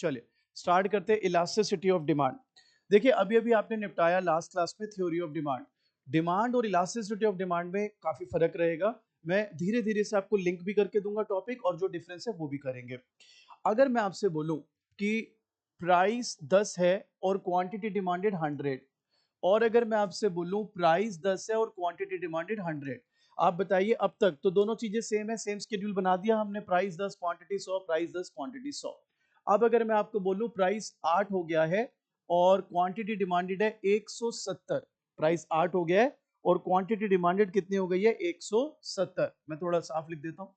चलिए स्टार्ट करते हैं इलास्टिसिटी ऑफ डिमांड। देखिए अभी अभी आपने निपटाया लास्ट क्लास में थ्योरी ऑफ डिमांड। डिमांड और इलास्टिसिटी ऑफ डिमांड में काफी फर्क रहेगा। मैं धीरे धीरे से आपको लिंक भी करके दूंगा टॉपिक, और जो डिफरेंस है वो भी करेंगे। अगर मैं आपसे बोलूं कि प्राइस 10 है और क्वांटिटी डिमांडेड 100, और अगर मैं आपसे बोलूं प्राइस 10 है और क्वांटिटी डिमांडेड 100, आप बताइए अब तक तो दोनों चीजें सेम है, सेम शेड्यूल बना दिया हमने, प्राइस 10 क्वांटिटी 100, प्राइस 10 क्वांटिटी 100। अब अगर मैं आपको बोलूं प्राइस 8 हो गया है और क्वांटिटी डिमांडेड है 170, प्राइस 8 हो गया है और क्वांटिटी डिमांडेड कितनी हो गई है 170। मैं थोड़ा साफ लिख देता हूं,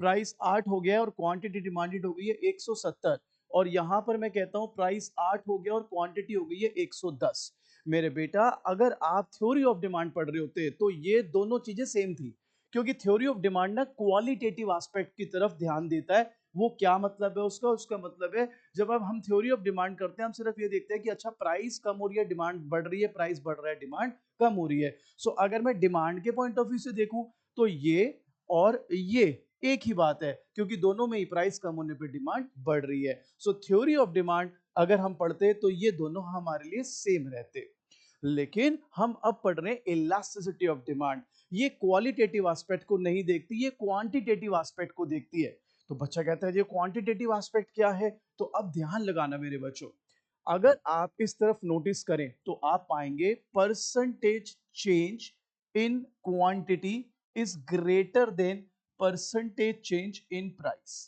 प्राइस 8 हो गया है और क्वांटिटी डिमांडेड हो गई है 170, और यहां पर मैं कहता हूं प्राइस 8 हो गया और क्वांटिटी हो गई है 110। मेरे बेटा अगर आप थ्योरी ऑफ डिमांड पढ़ रहे होते तो ये दोनों चीजें सेम थी, क्योंकि थ्योरी ऑफ डिमांड ना क्वालिटेटिव एस्पेक्ट की तरफ ध्यान देता है। वो क्या मतलब है उसका उसका मतलब है जब अब हम थ्योरी ऑफ डिमांड करते हैं हम सिर्फ ये देखते हैं कि अच्छा प्राइस कम हो रही है डिमांड बढ़ रही है, प्राइस बढ़ रहा है डिमांड कम हो रही है। सो अगर मैं डिमांड के पॉइंट ऑफ व्यू से देखूं तो ये और ये एक ही बात है, क्योंकि दोनों में ही प्राइस कम होने पे डिमांड बढ़ रही है। सो थ्योरी ऑफ डिमांड अगर हम पढ़ते तो ये दोनों हमारे लिए सेम रहते। लेकिन हम अब पढ़ रहे हैं इलास्टिसिटी ऑफ डिमांड। ये क्वालिटेटिव एस्पेक्ट को नहीं देखती, ये क्वांटिटेटिव एस्पेक्ट को देखती है। तो बच्चा कहता है ये क्वांटिटेटिव एस्पेक्ट क्या है, तो अब ध्यान लगाना मेरे बच्चों। अगर आप इस तरफ नोटिस करें तो आप पाएंगे percentage change in quantity is greater than percentage change in price.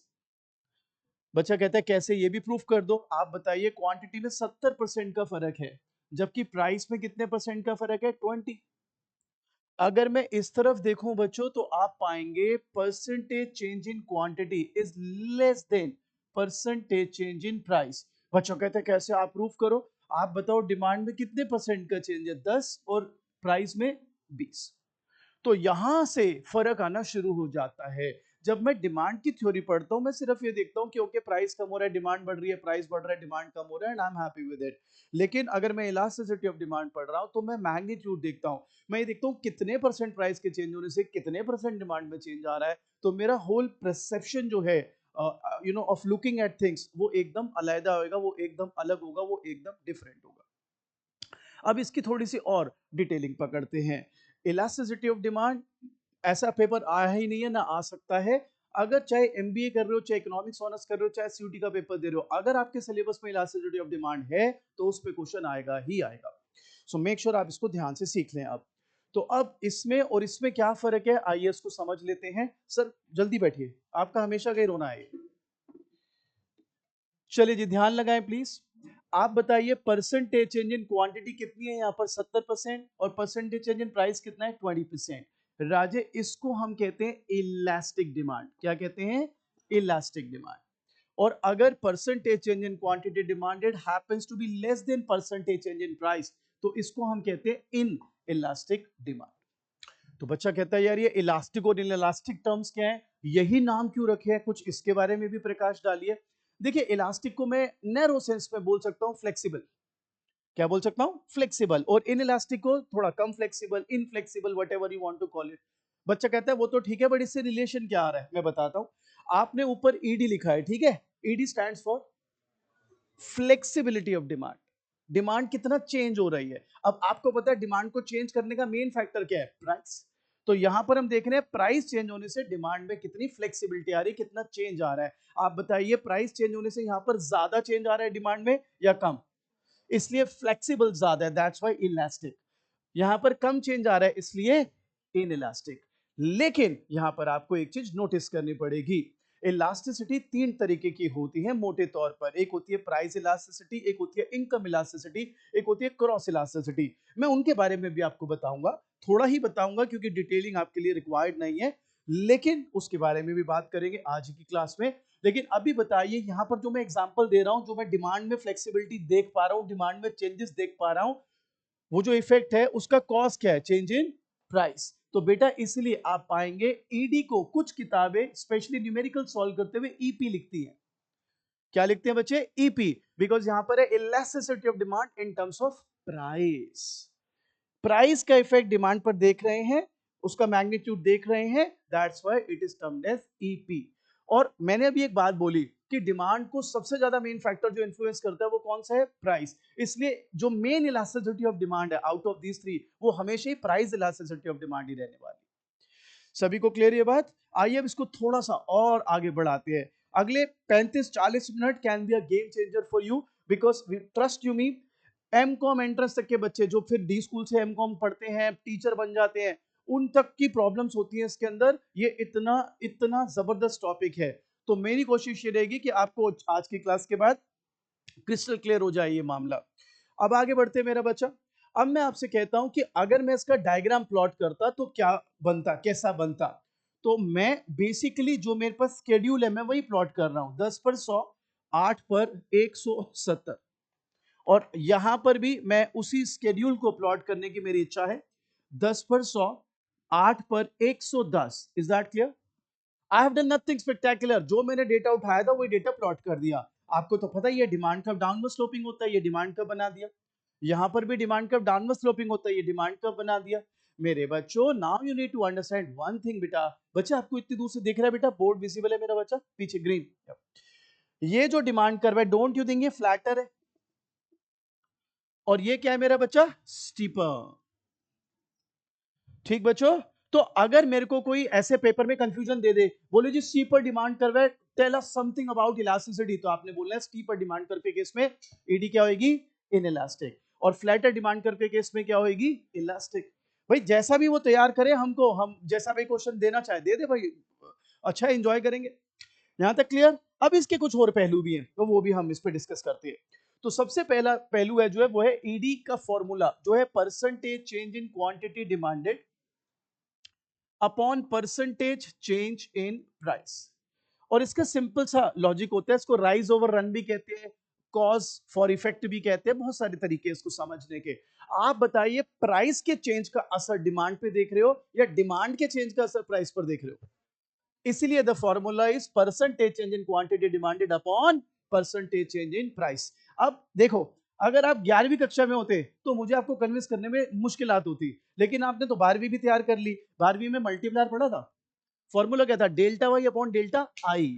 बच्चा कहता है कैसे, ये भी प्रूफ कर दो। आप बताइए क्वांटिटी में 70% का फर्क है जबकि प्राइस में कितने परसेंट का फर्क है 20। अगर मैं इस तरफ देखूं बच्चों तो आप पाएंगे percentage change in quantity is less than percentage change in price. बच्चों कहते हैं कैसे, आप प्रूफ करो। आप बताओ डिमांड में कितने परसेंट का चेंज है 10 और प्राइस में 20। तो यहां से फर्क आना शुरू हो जाता है। जब मैं डिमांड की थ्योरी पढ़ता हूं मैं सिर्फ ये देखता हूं कि ओके प्राइस कम हो रहा है डिमांड बढ़ रही है, प्राइस बढ़ रहा है डिमांड कम हो रहा है, and I am happy with it. लेकिन अगर मैं इलास्टिसिटी ऑफ डिमांड पढ़ रहा हूं तो मैं मैग्नीट्यूड देखता हूं। मैं ये देखता हूं कितने परसेंट प्राइस के चेंज होने से कितने परसेंट डिमांड में चेंज आ रहा है। तो मेरा होल परसेप्शन जो है ऑफ लुकिंग एट थिंग्स वो एकदम अलग होगा, वो एकदम अलग होगा, वो एकदम डिफरेंट होगा। अब इसकी थोड़ी सी और डिटेलिंग पकड़ते हैं। इलास्टिसिटी ऑफ डिमांड ऐसा पेपर आया ही नहीं है ना आ सकता है। अगर चाहे एमबीए कर रहे हो, चाहे इकोनॉमिक्स ऑनर्स कर रहे हो, चाहे सीयूटी का पेपर दे रहे हो, अगर आपके सिलेबस में इलास्टिसिटी ऑफ डिमांड है तो उस पे क्वेश्चन आएगा ही आएगा। सो मेक श्योर आप इसको ध्यान से सीख लें। अब तो अब इसमें और इसमें क्या फर्क है आइए इसको समझ लेते हैं। सर जल्दी बैठिए, आपका हमेशा का ही रोना है। चलिए जी ध्यान लगाएं प्लीज। आप बताइए परसेंटेज चेंज इन क्वांटिटी कितनी है यहाँ पर 70% और परसेंटेज चेंज इन प्राइस कितना है 20%। राजे इसको हम कहते हैं इलास्टिक डिमांड। क्या कहते हैं? Elastic demand. और अगर percentage change in quantity demanded happens to be less than percentage change in price तो इसको हम कहते हैं इन इलास्टिक डिमांड। तो बच्चा कहता है यार ये इलास्टिक और इलास्टिक टर्म्स क्या है, यही नाम क्यों रखे हैं, कुछ इसके बारे में भी प्रकाश डालिए। देखिए इलास्टिक को मैं नैरो सेंस में बोल सकता हूं फ्लेक्सिबल। क्या बोल सकता हूं? फ्लेक्सिबल। और इन इलास्टिक को थोड़ा कम flexible, inflexible, whatever you want to call it. बच्चा कहता है वो तो ठीक है बट इससे रिलेशन क्या आ रहा है मैं बताता हूं। आपने ऊपर ईडी लिखा है, ठीक है, ED stands for flexibility of demand. Demand कितना चेंज हो रही है। अब आपको पता है डिमांड को चेंज करने का मेन फैक्टर क्या है? प्राइस। तो यहां पर हम देख रहे हैं प्राइस चेंज होने से डिमांड में कितनी फ्लेक्सिबिलिटी आ रही है, कितना चेंज आ रहा है। आप बताइए प्राइस चेंज होने से यहां पर ज्यादा चेंज आ रहा है डिमांड में या कम? इसलिए फ्लेक्सिबल ज्यादा है, दैट्स व्हाई इलास्टिक। यहां पर कम चेंज आ रहा है इसलिए इनइलास्टिक। लेकिन यहां पर आपको एक चीज नोटिस करनी पड़ेगी। इलास्टिसिटी तीन तरीके की होती है मोटे तौर पर। एक होती है प्राइस इलास्टिसिटी, एक होती है इनकम इलास्टिसिटी, एक होती है क्रॉस इलास्टिसिटी। मैं उनके बारे में भी आपको बताऊंगा, थोड़ा ही बताऊंगा क्योंकि डिटेलिंग आपके लिए रिक्वायर्ड नहीं है, लेकिन उसके बारे में भी बात करेंगे आज की क्लास में। लेकिन अभी बताइए यहां पर जो मैं एग्जांपल दे रहा हूं, जो मैं डिमांड में फ्लेक्सिबिलिटी देख पा रहा हूं, डिमांड में चेंजेस देख पा रहा हूं, वो जो इफेक्ट है उसका कॉज क्या है? Change in price. तो बेटा इसलिए आप पाएंगे ईडी को कुछ किताबें स्पेशली न्यूमेरिकल सॉल्व करते हुए ईपी लिखती हैं। क्या लिखते हैं बच्चे? ईपी। बिकॉज यहां पर है elasticity of demand in terms of price. Price का इफेक्ट डिमांड पर देख रहे हैं, उसका मैग्नीट्यूड देख रहे हैं, that's why it is termed as EP. और मैंने अभी एक बात बोली कि डिमांड को सबसे ज्यादा मेन फैक्टर जो इन्फ्लुएंस करता है वो कौन सा है, प्राइस। इसलिए जो मेन इलास्टिसिटी ऑफ डिमांड है आउट ऑफ दीज थ्री, वो हमेशा ही प्राइस इलास्टिसिटी ऑफ डिमांड ही रहने वाली। सभी को क्लियर ये बात? आइए अब इसको थोड़ा सा और आगे बढ़ाते हैं। अगले 35-40 minute can be a game changer for you, because trust you me, MCom entrance तक के बच्चे जो फिर डी स्कूल से एमकॉम पढ़ते हैं, टीचर बन जाते हैं, उन तक की प्रॉब्लम्स होती हैं इसके अंदर। ये इतना इतना जबरदस्त टॉपिक है, तो मेरी कोशिश ये रहेगी कि आपको आज की क्लास के बाद क्रिस्टल क्लियर हो जाए ये मामला। अब आगे बढ़ते मेरा बच्चा। अब मैं आपसे कहता हूं कि अगर मैं इसका डायग्राम प्लॉट करता तो क्या बनता, कैसा बनता। तो मैं बेसिकली जो मेरे पास स्केड्यूल है मैं वही प्लॉट कर रहा हूं, 10 पर 100, 8 पर 170, और यहां पर भी मैं उसी स्केड्यूल को प्लॉट करने की मेरी इच्छा है, 10 पर 100, 8 पर 110। Is that clear? I have done nothing spectacular, जो मैंने डेटा उठाया था वही डेटा प्लॉट कर दिया। आपको तो पता ही है डिमांड कर्व डाउनवर्ड स्लोपिंग होता है, ये डिमांड कर्व बना दिया। यहां पर भी डिमांड कर्व डाउनवर्ड स्लोपिंग होता है, ये डिमांड कर्व बना दिया। मेरे बच्चों, now you need to understand one thing बेटा। बच्चा आपको इतनी दूर से दिख रहा है बेटा, बोर्ड विजिबल है मेरा बच्चा, पीछे ग्रीन। ये जो डिमांड कर्व है, डोंट यू थिंक ये फ्लैटर है, और ये क्या है मेरा बच्चा, स्टीपर। ठीक बच्चों, तो अगर मेरे को कोई ऐसे पेपर में कंफ्यूजन दे दे, बोले जी स्टीपर डिमांड कर्व है, tell us something about elasticity, तो आपने बोलना है स्टीपर डिमांड कर्व के केस में ईडी क्या होगी, इनइलास्टिक, और फ्लैटर डिमांड कर्व के केस में क्या होगी, इलास्टिक। भाई जैसा भी वो तैयार करे हमको, हम जैसा भी क्वेश्चन देना चाहे दे दे भाई, अच्छा एंजॉय करेंगे। यहां तक क्लियर? अब इसके कुछ और पहलू भी हैं, तो वो भी हम इस पे डिस्कस करते हैं। तो सबसे पहला पहलू है जो है वो है ईडी का फॉर्मूला, जो है percentage change in quantity demanded upon percentage change in price. और इसका सिंपल सा लॉजिक होता है, इसको राइज ओवर रन भी कहते हैं, कॉज फॉर इफेक्ट भी कहते हैं, बहुत सारे तरीके हैं इसको समझने के। आप बताइए, प्राइस के चेंज का असर डिमांड पे देख रहे हो या डिमांड के चेंज का असर प्राइस पर देख रहे हो? इसीलिए the formula is percentage change in quantity demanded upon percentage change in price. अब देखो, अगर आप 11वीं कक्षा में होते तो मुझे आपको कन्विंस करने में मुश्किलात होती, लेकिन आपने तो 12वीं भी तैयार कर ली। 12वीं में मल्टीप्लायर पढ़ा था, फॉर्मूला क्या था, delta Y upon delta I.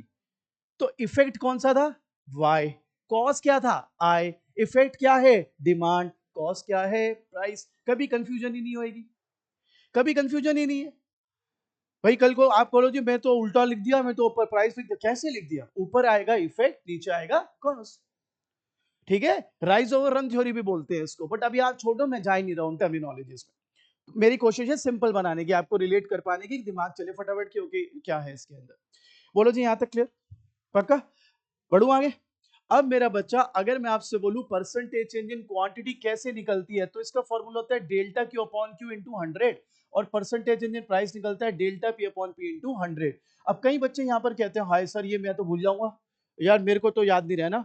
तो इफेक्ट कौन सा था, वाई, कॉस क्या था, आई, इफेक्ट क्या है, डिमांड, कॉस क्या है, प्राइस। कभी कंफ्यूजन ही नहीं होगी, कभी कंफ्यूजन ही नहीं है। भाई कल को आप बोलो जी मैं तो उल्टा लिख दिया, मैं तो ऊपर प्राइस लिख दिया, कैसे लिख दिया, ऊपर आएगा इफेक्ट, नीचे आएगा कॉस्ट। ठीक है, राइज ओवर रन थ्योरी भी बोलते हैं इसको, बट अभी आप छोड़ो, मैं जा ही नहीं रहा हूं टर्मिनोलॉजीज में। मेरी कोशिश है सिंपल बनाने की, आपको रिलेट कर पाने की, दिमाग चले फटाफट क्योंकि क्या है इसके अंदर। बोलो जी यहां तक क्लियर, पक्का? बढ़ू आगे। अब मेरा बच्चा, अगर मैं आपसे बोलूं परसेंटेज चेंज इन क्वांटिटी कैसे निकलती है, तो इसका फॉर्मूला होता है delta Q upon Q into 100, और परसेंटेज चेंज इन प्राइस निकलता है delta P upon P into 100। अब कई बच्चे यहाँ पर कहते हैं हाय सर ये मैं तो भूल जाऊंगा, यार मेरे को तो याद नहीं रहना,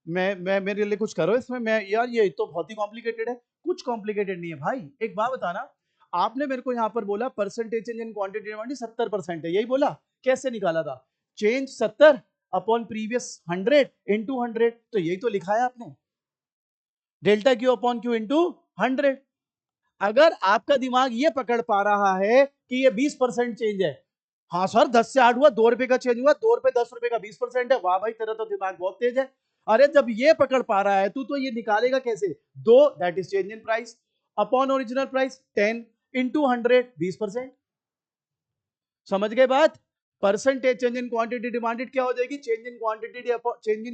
मैं मेरे लिए कुछ करो इसमें, मैं यार ये तो बहुत ही कॉम्प्लिकेटेड है। कुछ कॉम्प्लिकेटेड नहीं है भाई, एक बात बताना, आपने मेरे को यहाँ पर बोला percentage change in quantity demand 70% है, यही बोला, कैसे निकाला था, चेंज 70 अपॉन प्रीवियस 100 इंटू 100, तो यही तो लिखा है आपने, delta Q upon Q into 100। अगर आपका दिमाग ये पकड़ पा रहा है कि ये 20% चेंज है, हाँ सर 10 से 8 हुआ, 2 रुपए का चेंज हुआ, 2 रुपए 10 रुपए का 20% है, वाह भाई तेरा तो दिमाग बहुत तेज है। अरे जब ये पकड़ पा रहा है तू, तो ये निकालेगा कैसे, दो, that is change in price, upon original price 10 into 100, 20%। समझ गए बात? Percentage change in quantity demanded क्या हो जाएगी, change in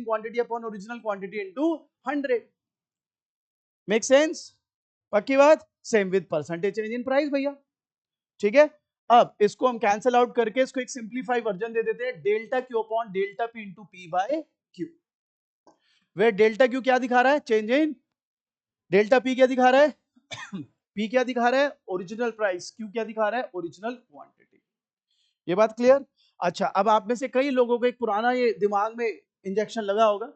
quantity upon original quantity into 100। Make sense? पक्की बात? Same with percentage change in price भैया। ठीक है, अब इसको हम कैंसिल आउट करके इसको एक सिंप्लीफाई वर्जन दे देते हैं, delta Q upon delta P into P by Q. वे डेल्टा क्यू क्या दिखा रहा है, चेंज इन, डेल्टा पी क्या दिखा रहा है पी क्या दिखा रहा है, ओरिजिनल प्राइस, क्यू क्या दिखा रहा है, ओरिजिनल क्वांटिटी। ये बात क्लियर? अच्छा, अब आप में से कई लोगों को एक पुराना ये दिमाग में इंजेक्शन लगा होगा,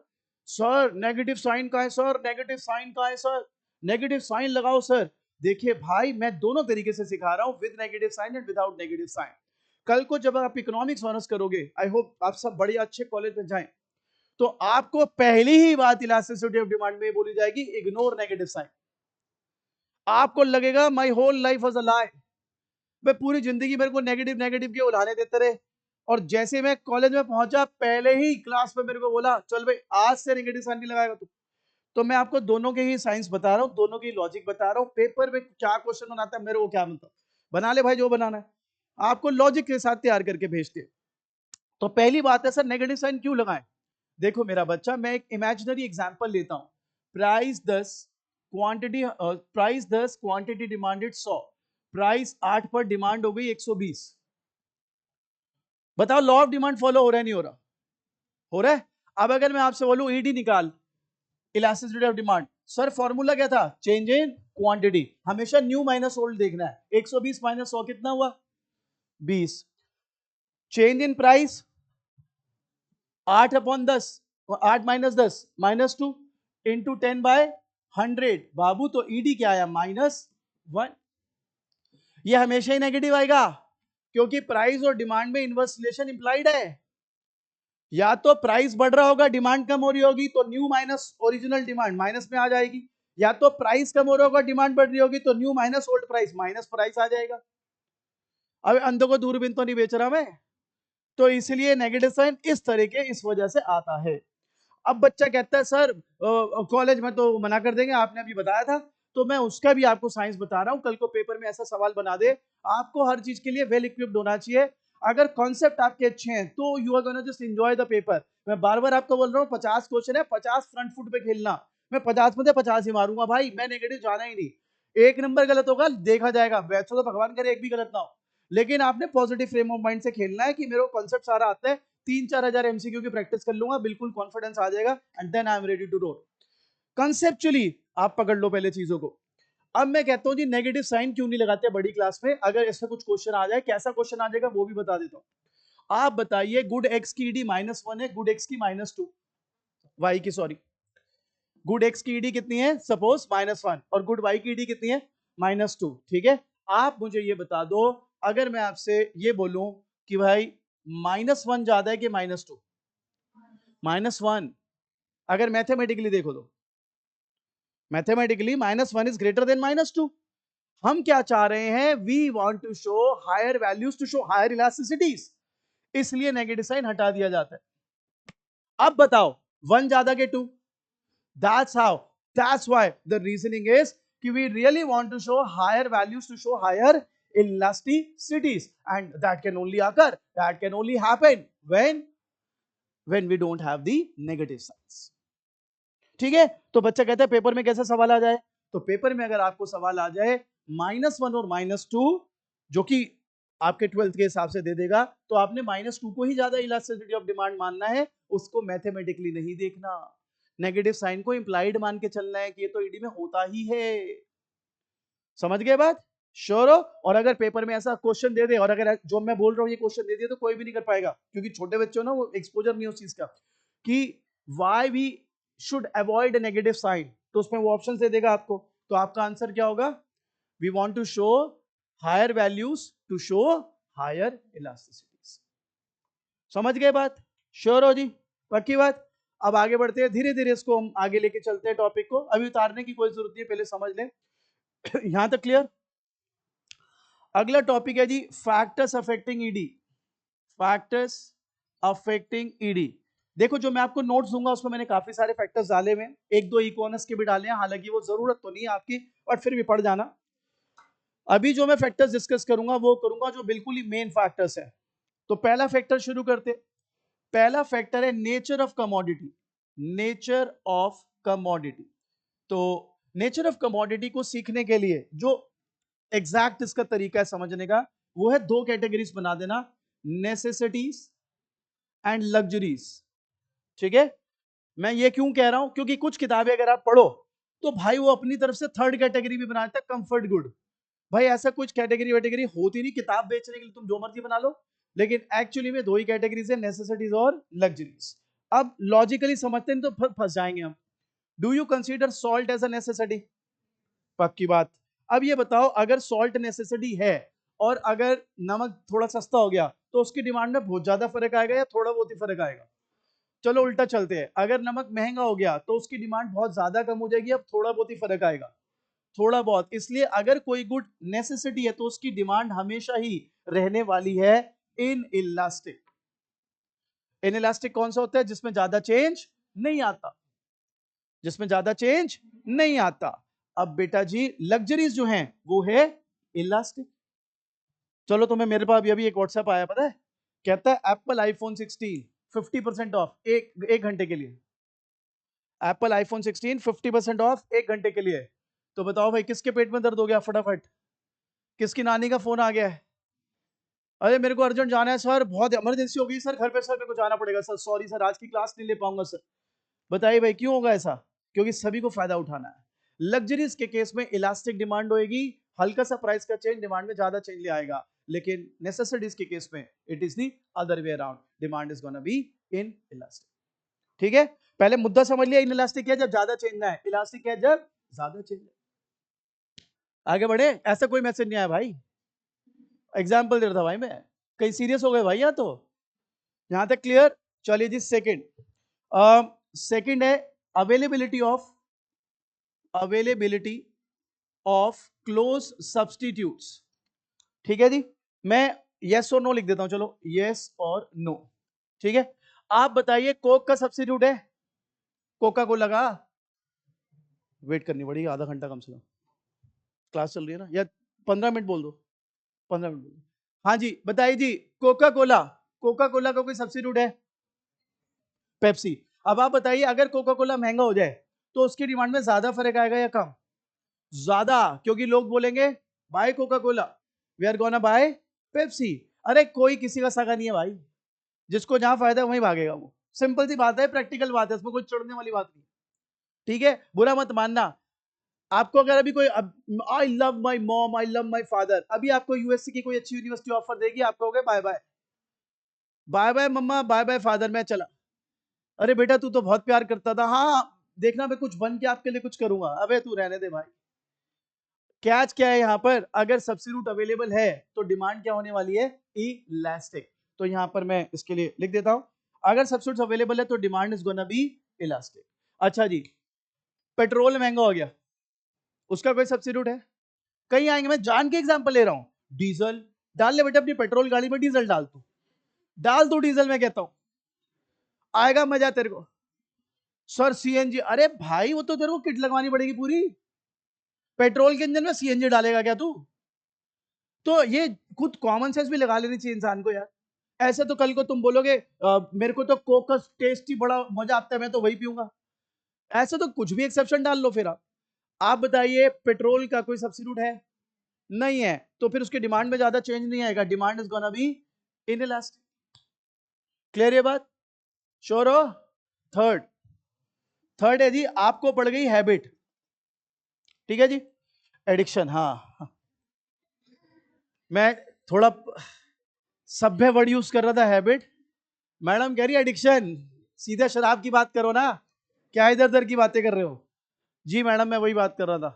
सर नेगेटिव साइन का है, सर नेगेटिव साइन का है, सर नेगेटिव साइन लगाओ सर। देखिए भाई, मैं दोनों तरीके से सिखा रहा हूं, with negative sign and without negative sign. कल को जब आप इकोनॉमिक्स ऑनर्स करोगे, आई होप आप सब बड़े अच्छे कॉलेज में जाएं, तो आपको पहली ही बात इलास्टिसिटी ऑफ डिमांड में बोली जाएगी, इग्नोर नेगेटिव साइन। आपको लगेगा my whole life was a lie, मैं पूरी जिंदगी मेरे को नेगेटिव नेगेटिव के उलाने देते रहे, और जैसे मैं कॉलेज में पहुंचा पहले ही क्लास में मेरे को बोला चल भाई आज से नेगेटिव साइन नहीं लगाएगा तू। तो मैं आपको दोनों के ही साइंस बता रहा हूँ, दोनों की लॉजिक बता रहा हूँ। पेपर में क्या क्वेश्चन बनाता है मेरे को क्या मतलब, बना ले भाई जो बनाना है, आपको लॉजिक के साथ तैयार करके भेजते हैं। तो पहली बात है सर नेगेटिव साइन क्यों लगाएं। देखो मेरा बच्चा, मैं एक इमेजिनरी एग्जांपल लेता हूं। प्राइस 10, क्वांटिटी डिमांडेड 100, प्राइस 8 पर डिमांड हो गई 120। बताओ लॉ ऑफ डिमांड फॉलो हो रहा है नहीं हो रहा? हो रहा है। अब अगर मैं आपसे बोलूं ईडी निकाल, elasticity of demand, sir formula क्या था? चेंज इन क्वांटिटी, हमेशा न्यू माइनस ओल्ड देखना है। 120 माइनस 100 कितना हुआ? 20। Change in price 8/10, 8 minus 10 -2 into 10/100। बाबू तो ईडी क्या आया? -1। ये हमेशा ही नेगेटिव आएगा क्योंकि प्राइस और डिमांड में इनवर्स रिलेशन इंप्लाइड है। या तो प्राइस बढ़ रहा होगा डिमांड कम हो रही होगी तो new minus original demand minus में आ जाएगी, या तो प्राइस कम हो रहा होगा डिमांड बढ़ रही होगी तो new minus old price minus price आ जाएगा। अब अंधों को दूरबीन तो नहीं बेच रहा मैं। तो इसलिए नेगेटिव साइन इस तरीके इस वजह से आता है। अब बच्चा कहता है सर कॉलेज में तो मना कर देंगे, आपने अभी बताया था, तो मैं उसका भी आपको साइंस बता रहा हूं। कल को पेपर में ऐसा सवाल बना दे, आपको हर चीज के लिए वेल इक्विप्ड होना चाहिए। अगर कॉन्सेप्ट आपके अच्छे हैं तो you are gonna just enjoy the paper. मैं बार बार आपको बोल रहा हूँ 50 क्वेश्चन है, 50 फ्रंट फुट पे खेलना। मैं 50 में से 50 ही मारूंगा भाई, मैं नेगेटिव जाना ही नहीं। एक नंबर गलत होगा देखा जाएगा, वैसे तो भगवान करे एक भी गलत ना हो, लेकिन आपने पॉजिटिव फ्रेम ऑफ माइंड से खेलना है कि मेरे को कॉन्सेप्ट सारा आता है। 3-4 हजार एमसीक्यू की प्रैक्टिस कर लूंगा, बिल्कुल कॉन्फिडेंस आ जाएगा, and then I am ready to roll. Conceptually आप पकड़ लो पहले चीजों को। अब मैं कहता हूं जी नेगेटिव साइन क्यों नहीं लगाते बड़ी क्लास में? अगर इसमें कुछ क्वेश्चन आ जाए, कैसा क्वेश्चन आ जाएगा वो भी बता देता हूं। आप बताइए गुड एक्स की ईडी -1 है, गुड एक्स की -2, वाई की सॉरी, गुड एक्स की ईडी कितनी है सपोज -1, और गुड वाई की ईडी कितनी है? -2। ठीक है, आप मुझे ये बता दो, अगर मैं आपसे ये बोलूं कि भाई -1 ज्यादा है कि -2? -1। अगर मैथमेटिकली देखो तो मैथमेटिकली -1 इज ग्रेटर देन -2। हम क्या चाह रहे हैं? We want to show higher values to show higher elasticities, इसलिए नेगेटिव साइन हटा दिया जाता है। अब बताओ 1 ज्यादा के 2? That's how. That's why the reasoning is कि we really want to show higher values to show higher elasticities, and that can only occur, that can only happen when we don't have the negative signs. ठीक है, तो बच्चा कहता है paper में कैसा सवाल आ जाए? तो पेपर में अगर आपको सवाल आ जाए -1 और -2, जो कि आपके 12th के हिसाब से दे देगा, तो आपने -2 को ही ज्यादा इलास्टिसिटी ऑफ डिमांड मानना है, उसको मैथमेटिकली नहीं देखना। नेगेटिव साइन को इंप्लाइड मान के चलना है कि ये तो ईडी में होता ही है। समझ गए बात? श्योर हो? और अगर पेपर में ऐसा क्वेश्चन दे दे, और अगर जो मैं बोल रहा हूँ ये क्वेश्चन दे दिया, तो कोई भी नहीं कर पाएगा, क्योंकि छोटे बच्चों ना वो एक्सपोजर नहीं उस चीज का कि why we should avoid negative sign, तो उसमें वो ऑप्शन दे देगा आपको। तो आपका आंसर क्या होगा? We want to show higher values to show higher elasticities. समझ गए बात? श्योर हो जी? पक्की बात? अब आगे बढ़ते हैं, धीरे धीरे इसको हम आगे लेके चलते हैं टॉपिक को, अभी उतारने की कोई जरूरत नहीं है, पहले समझ लें। यहां तक क्लियर? अगला टॉपिक है जी factors affecting ED. Factors affecting ED. देखो जो मैं आपको नोट्स दूंगा उसमें मैंने काफी सारे फैक्टर्स डाले हुए हैं, एक दो इकोनस के भी डाले हैं, हालांकि वो जरूरत तो नहीं है आपकी, और फिर भी पढ़ जाना। अभी जो मैं फैक्टर्स डिस्कस करूंगा वो करूंगा जो बिल्कुल ही मेन फैक्टर्स है। तो पहला फैक्टर शुरू करते। पहला फैक्टर है nature of commodity. Nature of commodity. तो नेचर ऑफ कमोडिटी को सीखने के लिए जो एग्जैक्ट इसका तरीका है समझने का, वो है दो कैटेगरीज बना देना, नेसेसिटीज एंड लग्जरीज। ठीक है, मैं ये क्यों कह रहा हूं? क्योंकि कुछ किताबें अगर आप पढ़ो तो भाई वो अपनी तरफ से थर्ड कैटेगरी भी बना देता है, कंफर्ट गुड। भाई ऐसा कुछ कैटेगरी वैटेगरी होती नहीं, किताब बेचने के लिए तुम जो मर्जी बना लो, लेकिन एक्चुअली में दो ही कैटेगरीज है, नेसेसिटीज और लग्जरीज। अब लॉजिकली समझते हैं तो फंस जाएंगे हम। Do you consider salt as a necessity? पक्की बात। अब ये बताओ अगर सॉल्ट नेसेसिटी है और अगर नमक थोड़ा सस्ता हो गया तो उसकी डिमांड में बहुत ज्यादा फर्क आएगा या थोड़ा बहुत ही फर्क आएगा? चलो उल्टा चलते हैं, अगर नमक महंगा हो गया तो उसकी डिमांड बहुत ज्यादा कम हो जाएगी, अब थोड़ा बहुत ही फर्क आएगा, थोड़ा बहुत। इसलिए अगर कोई गुड नेसेसिटी है तो उसकी डिमांड हमेशा ही रहने वाली है इन इलास्टिक। इनइलास्टिक कौन सा होता है? जिसमें ज्यादा चेंज नहीं आता, जिसमें ज्यादा चेंज नहीं आता। अब बेटा जी लग्जरीज जो हैं वो है इलास्टिक। चलो तुम्हें मेरे पास अभी एक व्हाट्सएप आया, पता है कहता है एप्पल आईफोन 16 50% ऑफ एक घंटे के लिए। एप्पल आईफोन 16 50% ऑफ एक घंटे के लिए। तो बताओ भाई किसके पेट में दर्द हो गया फटाफट? किसकी नानी का फोन आ गया है? अरे मेरे को अर्जेंट जाना है सर, बहुत इमरजेंसी हो गई सर घर पे, सर मेरे को जाना पड़ेगा सर, सॉरी सर आज की क्लास नहीं ले पाऊंगा सर। बताइए भाई क्यों होगा ऐसा? क्योंकि सभी को फायदा उठाना है। लग्जरीज के केस में इलास्टिक डिमांड होएगी, हल्का सा प्राइस का चेंज डिमांड में ज्यादा चेंज ले आएगा। लेकिन नेसेसरीज के केस में it is the other way around, demand is gonna be in elastic. ठीक है, पहले मुद्दा समझ लिया, इन इलास्टिक है जब ज्यादा चेंज ना है, इलास्टिक है जब ज्यादा चेंज है। आगे बढ़े, ऐसा कोई मैसेज नहीं आया भाई, एग्जाम्पल दे रहा था भाई मैं, कहीं सीरियस हो गए भाई? या तो यहां तक क्लियर? चलिए जी सेकंड, सेकंड है अवेलेबिलिटी ऑफ क्लोज सब्सटीट्यूट्स। ठीक है जी, मैं यस और नो लिख देता हूं, चलो यस और नो। ठीक है, आप बताइए कोक का सब्सटीट्यूट है कोका कोला का? वेट करनी पड़ेगी आधा घंटा कम से कम, क्लास चल रही है ना, या 15 मिनट बोल दो, 15 मिनट बोल दो। हाँ जी बताइए जी, कोका कोला, कोका कोला का कोई सब्स्टिट्यूट है? पेप्सी। अब आप बताइए अगर कोका कोला महंगा हो जाए तो उसकी डिमांड में ज्यादा फर्क आएगा या कम? ज्यादा, क्योंकि लोग बोलेंगे buy coca cola, we are gonna buy Pepsi. अरे कोई किसी का सगा नहीं है भाई, जिसको जहां फायदा है वहीं भागेगा वो, सिंपल सी बात है, प्रैक्टिकल बात है, इसमें कोई चढ़ने वाली बात नहीं। ठीक है, बुरा मत मानना। आपको अगर अभी कोई, I love my mom, I love my father, अभी आपको यूएससी की कोई अच्छी यूनिवर्सिटी ऑफर देगी, आप कहोगे bye bye, bye bye mama, bye bye father, मैं चला। अरे बेटा तू तो बहुत प्यार करता था, हाँ देखना मैं कुछ बन के आपके लिए कुछ करूंगा, अबे तू रहने दे भाई। कैच क्या है यहाँ पर? अगर सब्स्टिट्यूट अवेलेबल है तो डिमांड क्या होने वाली है? इलास्टिक। तो यहाँ पर मैं इसके लिए लिख देता हूं, अगर सब्स्टिट्यूट अवेलेबल है तो demand is gonna be elastic. अच्छा जी, पेट्रोल महंगा हो गया, उसका कोई सब्स्टिट्यूट है? कहीं आएंगे, मैं जान के एग्जांपल ले रहा हूं, डीजल डाल ले बेटा, अपनी पेट्रोल गाड़ी में डीजल डाल, तू डाल, तू डीजल, मैं कहता हूं आएगा मजा तेरे को। सर सीएनजी, अरे भाई वो तो तेरे को किट लगवानी पड़ेगी पूरी, पेट्रोल के इंजन में सीएनजी डालेगा क्या तू? तो ये खुद कॉमन सेंस भी लगा लेनी चाहिए इंसान को यार। ऐसे तो कल को तुम बोलोगे मेरे को तो कोक का टेस्ट ही बड़ा मजा आता है, मैं तो वही पीऊंगा, ऐसे तो कुछ भी एक्सेप्शन डाल लो। फिर आप बताइए पेट्रोल का कोई सब्स्टिट्यूट है? नहीं है, तो फिर उसकी डिमांड में ज्यादा चेंज नहीं आएगा, demand is gonna be inelastic. Clear ये बात? श्योर हो? थर्ड, थर्ड है जी, आपको पड़ गई हैबिट। ठीक है जी, एडिक्शन। हाँ मैं थोड़ा सभ्य वर्ड यूज कर रहा था, हैबिट। मैडम कह रही एडिक्शन, सीधे शराब की बात करो ना, क्या इधर उधर की बातें कर रहे हो? जी मैडम मैं वही बात कर रहा था।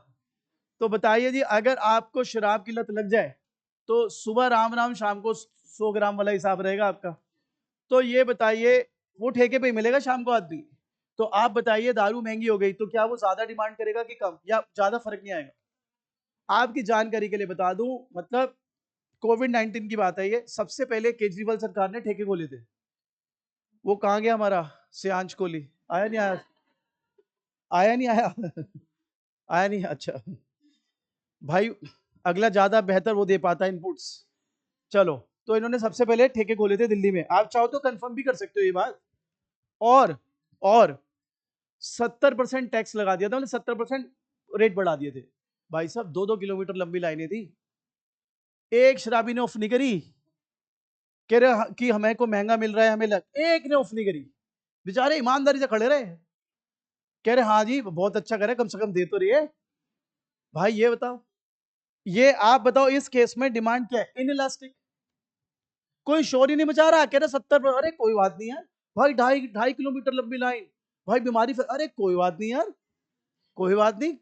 तो बताइए जी, अगर आपको शराब की लत लग जाए तो सुबह राम राम, शाम को 100 ग्राम वाला हिसाब रहेगा आपका। तो ये बताइए वो ठेके पे ही मिलेगा शाम को आदमी। तो आप बताइए दारू महंगी हो गई तो क्या वो ज्यादा डिमांड करेगा कि कम, या ज्यादा फर्क नहीं आएगा? आपकी जानकारी के लिए बता दूं, मतलब कोविड-19 की बात है ये, सबसे पहले केजरीवाल सरकार ने ठेके खोले थे। वो कहाँ गया हमारा श्रेयांश कोहली? आया नहीं आया? आया नहीं आया? आया नहीं, अच्छा भाई, अगला ज्यादा बेहतर वो दे पाता है इनपुट्स। चलो, तो इन्होंने सबसे पहले ठेके खोले थे दिल्ली में, आप चाहो तो कंफर्म भी कर सकते हो ये बात। और और 70% टैक्स लगा दिया था, मतलब 70% रेट बढ़ा दिए थे। भाई साहब 2-2 किलोमीटर लंबी लाइनें थी, एक शराबी ने ऑफ नहीं करी, कह रहे कि हमें को महंगा मिल रहा है, हमें लग, एक ने ऑफ नहीं करी, बेचारे ईमानदारी से खड़े रहे, कह रहे हाँ जी बहुत अच्छा करे, कम से कम दे तो रही है। भाई ये बताओ, ये आप बताओ इस केस में डिमांड क्या है? इनइलास्टिक। कोई शोर ही नहीं मचा रहा, कह रहे 70, अरे कोई बात नहीं यार भाई, 2.5 किलोमीटर लंबी लाइन, भाई बीमारी, अरे कोई बात नहीं यार, कोई बात नहीं।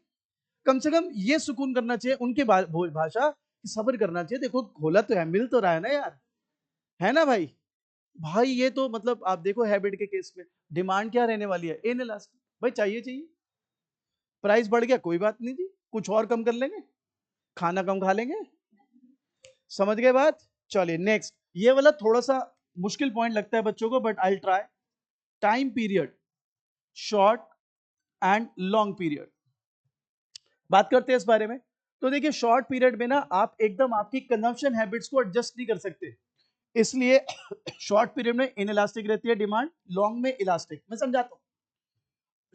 कम से कम ये सुकून करना चाहिए उनकी भाषा, सब्र करना चाहिए, देखो खोला तो है, मिल तो रहा है ना यार, है ना भाई? भाई ये तो मतलब आप देखो हैबिट के केस में डिमांड क्या रहने वाली है? इनइलास्टिक। भाई चाहिए चाहिए, प्राइस बढ़ गया कोई बात नहीं जी, कुछ और कम कर लेंगे, खाना कम खा लेंगे। समझ गए बात? चलिए नेक्स्ट, ये वाला थोड़ा सा मुश्किल पॉइंट लगता है बच्चों को, but I try. Time period, short and long period, बात करते हैं इस बारे में। तो देखिए शॉर्ट पीरियड में ना आप एकदम आपकी कंजम्पशन हैबिट्स को एडजस्ट नहीं कर सकते, इसलिए शॉर्ट पीरियड में इनइलास्टिक रहती है डिमांड, लॉन्ग में इलास्टिक। मैं समझाता हूं।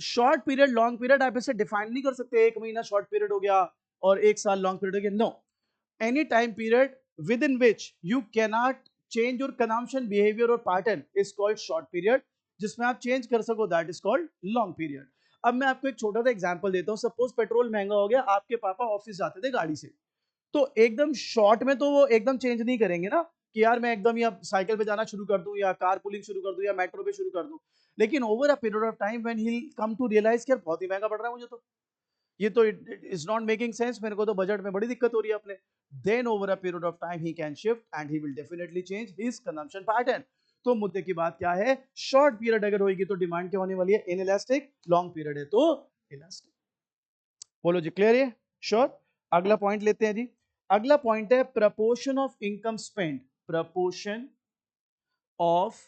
शॉर्ट पीरियड लॉन्ग पीरियड आप इसे डिफाइन नहीं कर सकते, एक महीना शॉर्ट पीरियड हो गया और एक साल लॉन्ग पीरियड हो गया, no. Any time period within which you cannot change your consumption behaviour और pattern is called short period, जिसमें आप चेंज कर सको that is called long period. अब मैं आपको एक छोटा सा एग्जांपल देता हूं। सपोज पेट्रोल महंगा हो गया, आपके पापा ऑफिस जाते थे गाड़ी से, तो एकदम शॉर्ट में तो वो एकदम चेंज नहीं करेंगे ना कि यार मैं एकदम या साइकिल पे जाना शुरू कर दूं या कार पुलिंग शुरू कर दूं या मेट्रो पे शुरू कर दूं। लेकिन over a period of time when he come to realize कि यार बहुत ही महंगा पड़ रहा है मुझे, तो ये तो इज नॉट मेकिंग सेंस, मेरे को तो बजट में बड़ी दिक्कत हो रही है अपने। Then over a period of time he can shift and he will definitely change his consumption pattern. तो मुद्दे की बात क्या है, शॉर्ट पीरियड अगर होगी तो डिमांड क्या होने वाली है, इनइलास्टिक, लॉन्ग पीरियड है तो इलास्टिक। बोलो जी, क्लियर है? श्योर। अगला पॉइंट लेते हैं जी। अगला पॉइंट है proportion of income spend, proportion of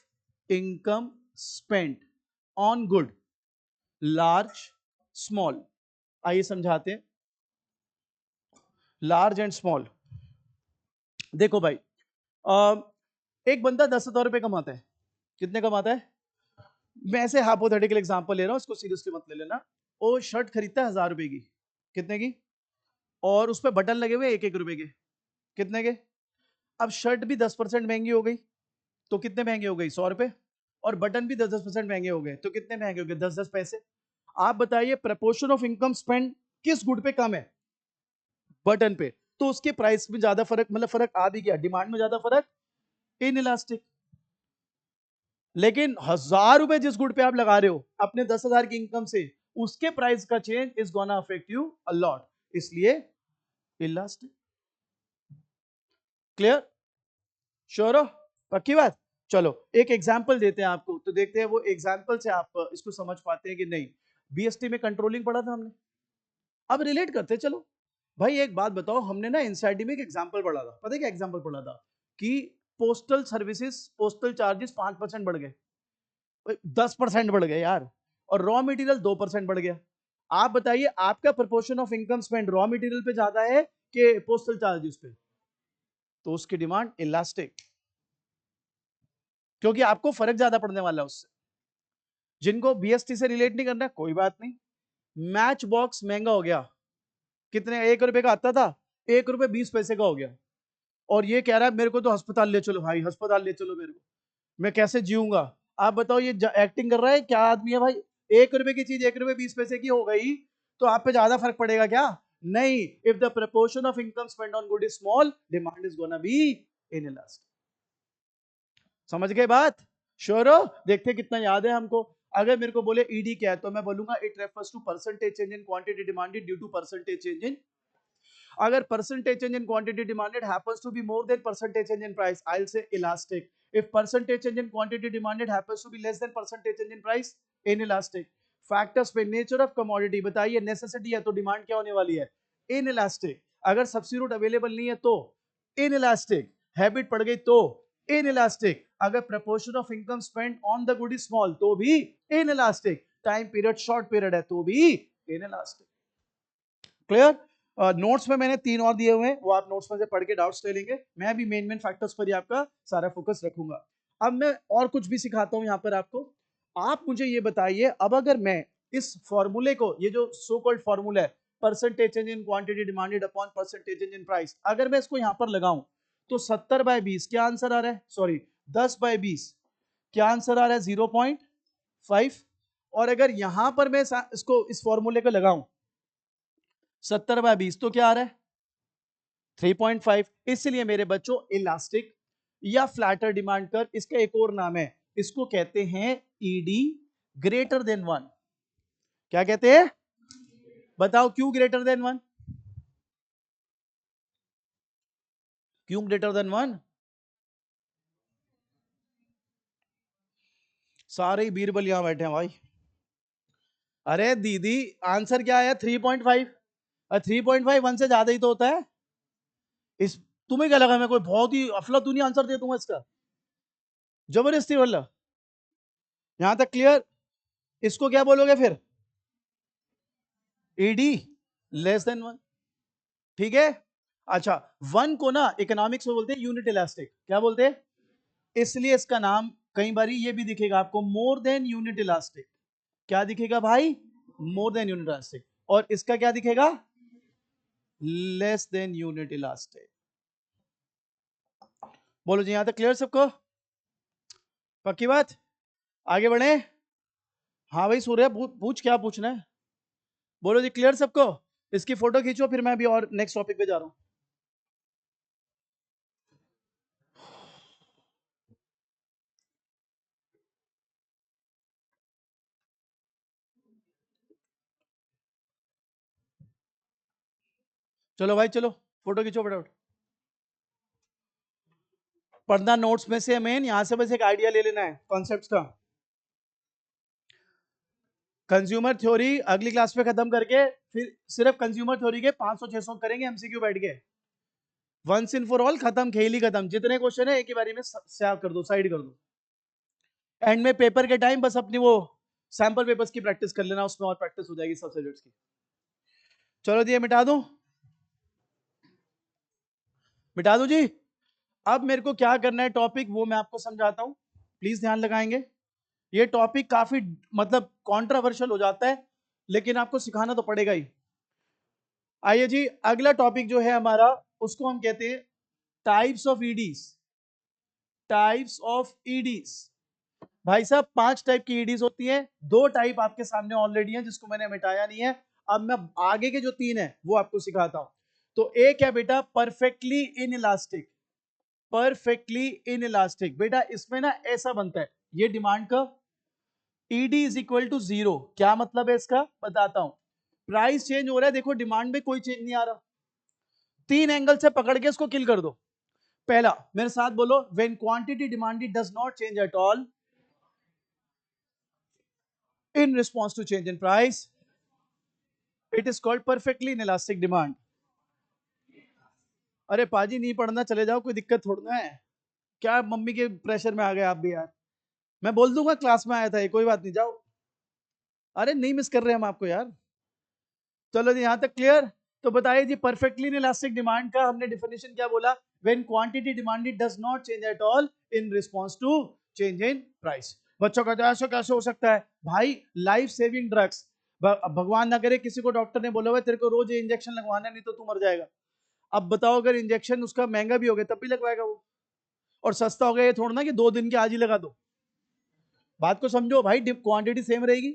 income spend on good, large small. आइए समझाते हैं लार्ज एंड स्मॉल। देखो भाई, एक बंदा 10,000 रुपए कमाता है, कितने कमाता है? मैं ऐसे हाइपोथेटिकल एग्जांपल ले रहा हूं, इसको सीरियसली मत ले लेना। वो शर्ट खरीदता है 1,000 रुपए की, कितने की? और उस पर बटन लगे हुए 1-1 रुपए के, कितने के? अब शर्ट भी 10% महंगी हो गई, तो कितने महंगे हो गई? 100 रुपए। और बटन भी 10-10% महंगे हो गए, तो कितने महंगे हो गए? 10-10 पैसे। आप बताइए प्रपोर्शन ऑफ इनकम स्पेंड किस गुड पे कम है? बटन पे। तो उसके प्राइस में ज्यादा फर्क, मतलब फर्क आ भी गया, डिमांड में ज्यादा फर्क, इन इलास्टिक। लेकिन 1,000 रुपए जिस गुड पे आप लगा रहे हो अपने 10,000 की इनकम से, उसके प्राइस का change is gonna affect you a lot, इसलिए इलास्टिक। क्लियर? श्योर हो? पक्की बात? चलो एक एग्जाम्पल देते हैं आपको, तो देखते हैं वो एग्जाम्पल से आप इसको समझ पाते हैं कि नहीं। बीएसटी में कंट्रोलिंग पढ़ा था हमने, अब रिलेट करते हैं। चलो भाई एक बात बताओ, हमने ना एनसीईआरटी में एक एग्जाम्पल पढ़ा था, पता है क्या एग्जाम्पल पढ़ा था? कि पोस्टल सर्विसेज, पोस्टल चार्जेस 5% बढ़ गए, 10% बढ़ गए यार, और रॉ मटेरियल 2% बढ़ गया। आप बताइए आपका proportion of income spend raw material पे ज्यादा है कि पोस्टल चार्जेस पे? तो उसकी डिमांड इलास्टिक, क्योंकि आपको फर्क ज्यादा पड़ने वाला है उससे। जिनको बीएसटी से रिलेट नहीं करना कोई बात नहीं। मैच बॉक्स महंगा हो गया, कितने? 1 रुपए का आता था, 1 रुपए 20 पैसे का हो गया। और ये कह रहा है मेरे को तो अस्पताल ले चलो भाई, अस्पताल ले चलो मेरे को, मैं कैसे जीऊंगा? आप बताओ ये एक्टिंग कर रहा है क्या आदमी है भाई? 1 रुपए की चीज 1 रुपए 20 पैसे की हो गई, तो आप पे ज्यादा फर्क पड़ेगा क्या? नहीं। If the proportion of income spend on good is small, demand is gonna be inelastic. समझ गए बात? श्योर हो? देखते कितना याद है हमको। अगर मेरे को बोले ईडी क्या है, तो मैं बोलूंगा it refers to percentage change in quantity demanded due to percentage change in. अगर percentage change in quantity demanded happens to be more than percentage change in price, I'll say elastic. If percentage change in quantity demanded happens to be less than percentage change in price, inelastic. Factors पे nature of commodity बताइए, necessity है तो demand क्या होने वाली है? inelastic. अगर substitute available नहीं है तो inelastic. हैबिट पड़ गई तो inelastic. अगर proportion of income spent on the good is small तो भी inelastic. Time period short period है तो भी inelastic. क्लियर? नोट्स में मैंने 3 और दिए हुए हैं, वो आप नोट्स में से पढ़ के डाउट्स ले लेंगे। मैं भी मेन फैक्टर्स पर ही आपका सारा फोकस रखूंगा। अब मैं और कुछ भी सिखाता हूं यहाँ पर आपको। आप मुझे ये बताइए, अब अगर मैं इस फॉर्मूले को, ये जो सो कॉल्ड फॉर्मूला है percentage change in quantity demanded upon percentage change in price, अगर मैं इसको यहाँ पर लगाऊं तो 70/20 क्या आंसर आ रहा है? सॉरी 10/20 क्या आंसर आ रहा है? 0.5। और अगर यहां पर मैं इसको इस फॉर्मूले को लगाऊं 70/20 तो क्या आ रहा है? 3.5। इसलिए मेरे बच्चों इलास्टिक या फ्लैटर डिमांड कर्व, इसका एक और नाम है, इसको कहते हैं ईडी ग्रेटर देन 1। क्या कहते हैं? बताओ क्यों ग्रेटर देन 1? क्यों ग्रेटर देन 1? सारे ही बीरबल यहां बैठे हैं भाई। अरे दीदी आंसर क्या है? 3.5। 3.5 1 से ज्यादा ही तो होता है। इस तुम्हें क्या लगा मैं कोई बहुत ही अफलातूनी आंसर दे दूंगा इसका? जबरदस्ती वाला, यहां तक क्लियर? इसको क्या बोलोगे फिर? ईडी लेस देन वन, ठीक है। अच्छा, वन को ना इकोनॉमिक्स में बोलते हैं यूनिट इलास्टिक, क्या बोलते हैं? इसलिए इसका नाम कई बार ये भी दिखेगा आपको, मोर देन यूनिट इलास्टिक। क्या दिखेगा भाई? More than unit elastic. और इसका क्या दिखेगा? Less than unit elastic. बोलो जी, यहां तक क्लियर सबको? पक्की बात? आगे बढ़े? हाँ भाई सूर्य, पूछ क्या पूछना है? बोलो जी, क्लियर सबको? इसकी फोटो खींचो, फिर मैं अभी और नेक्स्ट टॉपिक पे जा रहा हूं। चलो भाई चलो, फोटो खींचो फटाफट। पढ़ना नोट्स में से मेन, यहां से बस एक आइडिया ले लेना है कॉन्सेप्ट का। कंज्यूमर थ्योरी अगली क्लास में खत्म करके फिर सिर्फ कंज्यूमर थ्योरी के 500-600 करेंगे एमसीक्यू बैठ के, वंस इन फॉर ऑल, खत्म, खेल ही खत्म। जितने क्वेश्चन है एक ही बारी में सेव कर दो, साइड कर दो। एंड में पेपर के टाइम बस अपनी वो सैंपल पेपर्स की प्रैक्टिस कर लेना, उसमें और प्रैक्टिस हो जाएगी सब सब्जेक्ट्स की। चलो जी, ये मिटा दूं, मिटा दूं जी। अब मेरे को क्या करना है, टॉपिक वो मैं आपको समझाता हूं, प्लीज ध्यान लगाएंगे। ये टॉपिक काफी मतलब कंट्रोवर्शियल हो जाता है, लेकिन आपको सिखाना तो पड़ेगा ही। आइए जी, अगला टॉपिक जो है हमारा, उसको हम कहते हैं टाइप्स ऑफ ईडीज। टाइप्स ऑफ ईडीज, भाई साहब 5 टाइप की ईडीज होती हैं। 2 टाइप आपके सामने ऑलरेडी हैं जिसको मैंने मिटाया नहीं है। अब मैं आगे के जो 3 है वो आपको सिखाता हूं। तो एक है बेटा perfectly in elastic. Perfectly in elastic बेटा, इसमें ना ऐसा बनता है ये डिमांड का, ईडी इज इक्वल टू 0। क्या मतलब है इसका, बताता हूं। प्राइस चेंज हो रहा है, देखो डिमांड में कोई चेंज नहीं आ रहा। 3 एंगल से पकड़ के इसको किल कर दो। पहला, मेरे साथ बोलो, when quantity demanded does not change at all in response to change in price, it is called perfectly inelastic demand. अरे पाजी नहीं पढ़ना चले जाओ, कोई दिक्कत थोड़ा है। क्या मम्मी के प्रेशर में आ गए आप भी यार? मैं बोल दूंगा क्लास में आया था ये, कोई बात नहीं, जाओ। अरे नहीं मिस कर रहे हम आपको यार। चलो जी, यहां तक क्लियर? तो बताइए जी, परफेक्टली इनेलास्टिक डिमांड का हमने डिफिनेशन क्या बोला? When quantity demanded does not change at all in response to change in price. बच्चों का ऐसा कैसे हो सकता है भाई? लाइफ सेविंग ड्रग्स, भगवान ना करे किसी को डॉक्टर ने बोला हुआ तेरे को रोज इंजेक्शन लगवाना, नहीं तो तू मर जाएगा। अब बताओ, अगर इंजेक्शन उसका महंगा भी हो गया तब भी लगवाएगा वो, और सस्ता हो गया ये थोड़ा ना कि 2 दिन के आज ही लगा दो। बात को समझो भाई, क्वांटिटी सेम रहेगी।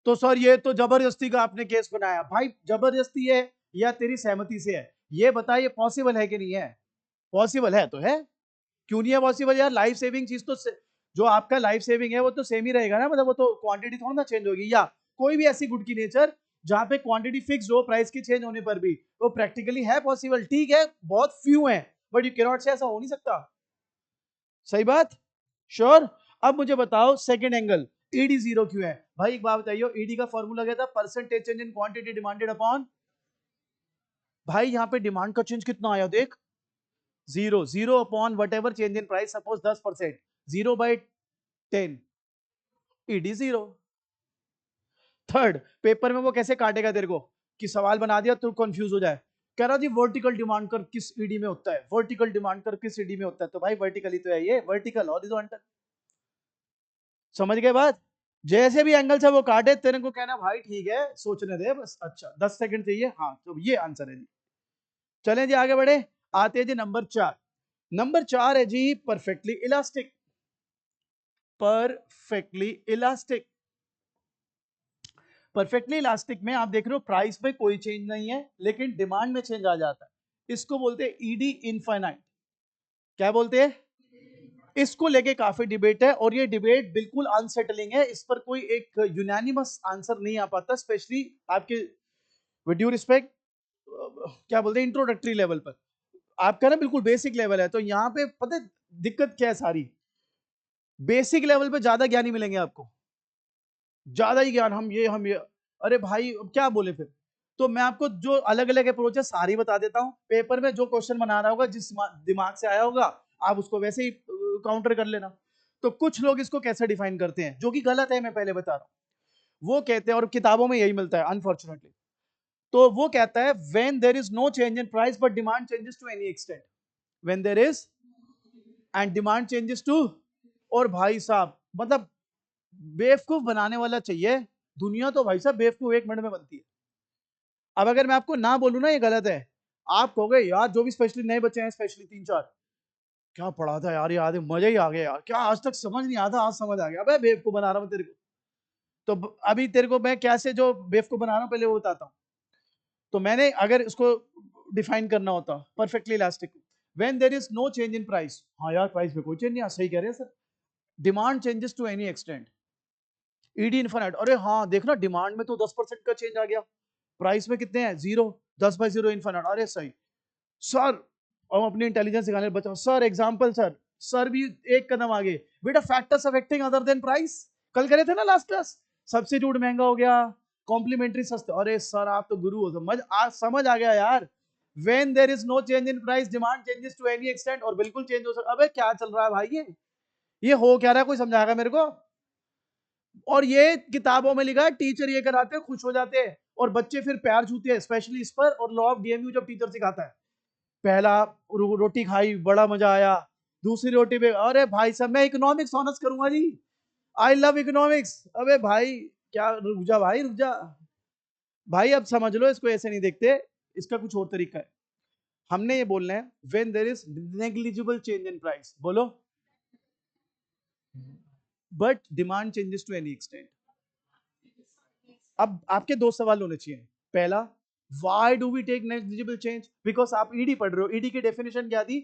तो सर ये तो जबरदस्ती का आपने केस बनाया। भाई जबरदस्ती है या तेरी सहमति से है, ये बता, ये पॉसिबल है कि नहीं है? पॉसिबल है तो है, क्यों नहीं है पॉसिबल यार? लाइफ सेविंग चीज तो जो आपका लाइफ सेविंग है वो तो सेम ही रहेगा ना, मतलब वो तो क्वांटिटी थोड़ा ना चेंज होगी। या कोई भी ऐसी गुड की नेचर जहां पे क्वांटिटी फिक्स हो प्राइस की चेंज होने पर भी, वो प्रैक्टिकली है पॉसिबल, ठीक है, बहुत फ्यू है, बट यू कैन नॉट से ऐसा हो नहीं सकता। सही बात? श्योर? अब मुझे बताओ सेकंड एंगल, ईडी 0 क्यों है? भाई एक बात बताइए, ईडी का फॉर्मूला क्या था? Percentage change in quantity demanded upon, भाई यहाँ पे डिमांड का चेंज कितना आया देख, 0। 0 upon what ever change in price, suppose 10%, 0/10, ED 0। Third, paper में वो कैसे काटेगा तेरे को कि सवाल बना दिया तो कंफ्यूज हो जाए। कह रहा जी वर्टिकल डिमांड कर किस ईडी में होता है, वर्टिकल डिमांड कर किस ईडी में होता है? तो भाई वर्टिकल ही तो है ये, वर्टिकल हॉरिजॉन्टल। समझ गए बात? जैसे भी एंगल से वो काटे, तेरे को कहना भाई ठीक है सोचने दे बस, अच्छा 10 सेकंड चाहिए, हाँ तो ये आंसर है जी। चलें जी आगे बढ़े, आते हैं जी नंबर 4। नंबर 4 है जी perfectly elastic. Perfectly elastic, perfectly elastic में आप देख रहे हो प्राइस में कोई चेंज नहीं है, लेकिन डिमांड में चेंज आ जाता है। इसको बोलते हैं ईडी इनफाइनाइट। क्या बोलते हैं? इसको लेके काफी डिबेट है, और ये डिबेट बिल्कुल अनसेटलिंग है। इस पर कोई एक यूनानिमस आंसर नहीं आ पाता, स्पेशली आपके विद ड्यू रिस्पेक्ट, क्या बोलते हैं, इंट्रोडक्टरी लेवल पर। आपका ना बिल्कुल बेसिक लेवल है, तो यहाँ पे पता है दिक्कत क्या है सारी? बेसिक लेवल पे ज्यादा ज्ञानी मिलेंगे आपको, ज्यादा ही ज्ञान, हम ये, अरे भाई अब क्या बोले फिर? तो मैं आपको जो अलग अलग अप्रोच है सारी बता देता हूं। पेपर में जो क्वेश्चन बना रहा होगा, जिस दिमाग से आया होगा, आप उसको वैसे ही काउंटर कर लेना। तो कुछ लोग इसको कैसे डिफाइन करते हैं, जो कि गलत है, मैं पहले बता रहा हूं। वो कहते हैं, और किताबों में यही मिलता है अनफॉर्चुनेटली, तो वो कहता है when there is no change in price but demand changes to any extent, when there is and demand changes to. और भाई साहब मतलब बेवकूफ बनाने वाला चाहिए, दुनिया तो भाई साहब बेवकूफ 1 मिनट में बनती है। अब अगर मैं आपको ना बोलूं ना ये गलत है, आप कहोगे यार जो भी स्पेशली नए बच्चे हैं, स्पेशली 3-4, क्या पढ़ा था यार, याद है, मजा ही आ गया यार, क्या आज तक समझ नहीं आता, आज समझ आ गया। अबे बेवकूफ बना रहा हूं तेरे को। तो अभी तेरे को मैं कैसे जो बेवकूफ बना रहा हूं पहले वो बताता हूं। तो मैंने अगर इसको डिफाइन करना होता perfectly elastic, when there is no change in price, हाँ यार प्राइस में कोई चेंज नहीं, सही कह रहे हैं sir, demand changes to any extent, ED infinite, अरे हाँ देखना डिमांड में तो 10% का चेंज आ गया, प्राइस में कितने हैं, 0, 10/0 इन्फिनिट, अरे सही सर। हम अपनी इंटेलिजेंस सिखाने बच्चों, सर एग्जांपल सर, सर भी एक कदम आगे, बेटा factors affecting other than price, कल करे थे ना लास्ट क्लास, सब्स्टिट्यूट महंगा हो गया, कॉम्प्लीमेंट्री सस्ते, अरे सर आप तो गुरु हो, समझ आ गया यार। When there is no change in price demand changes to any extent, और बिल्कुल चेंज हो सकता। अबे क्या चल रहा है भाई, ये हो क्या रहा है, कोई समझाएगा मेरे को। और ये किताबों में लिखा है, टीचर ये कराते हैं खुश हो जाते हैं, और बच्चे फिर प्यार छूते हैं, स्पेशली इस पर। और लॉ ऑफ डीएमयू जब टीचर सिखाता है, पहला रोटी खाई बड़ा मजा आया, दूसरी रोटी पे अरे भाई साहब मैं इकोनॉमिक्स ऑनर्स करूंगा जी, आई लव इकोनॉमिक्स। अबे भाई क्या, रुक जा भाई रुक जा भाई, अब समझ लो इसको ऐसे नहीं देखते, इसका कुछ और तरीका है। हमने ये बोलना है when there is negligible change in price, बोलो, but demand changes to any extent. अब आपके 2 सवाल होने चाहिए। पहला, why do we take negligible change, because आप ईडी पढ़ रहे हो, ईडी की डेफिनेशन क्या थी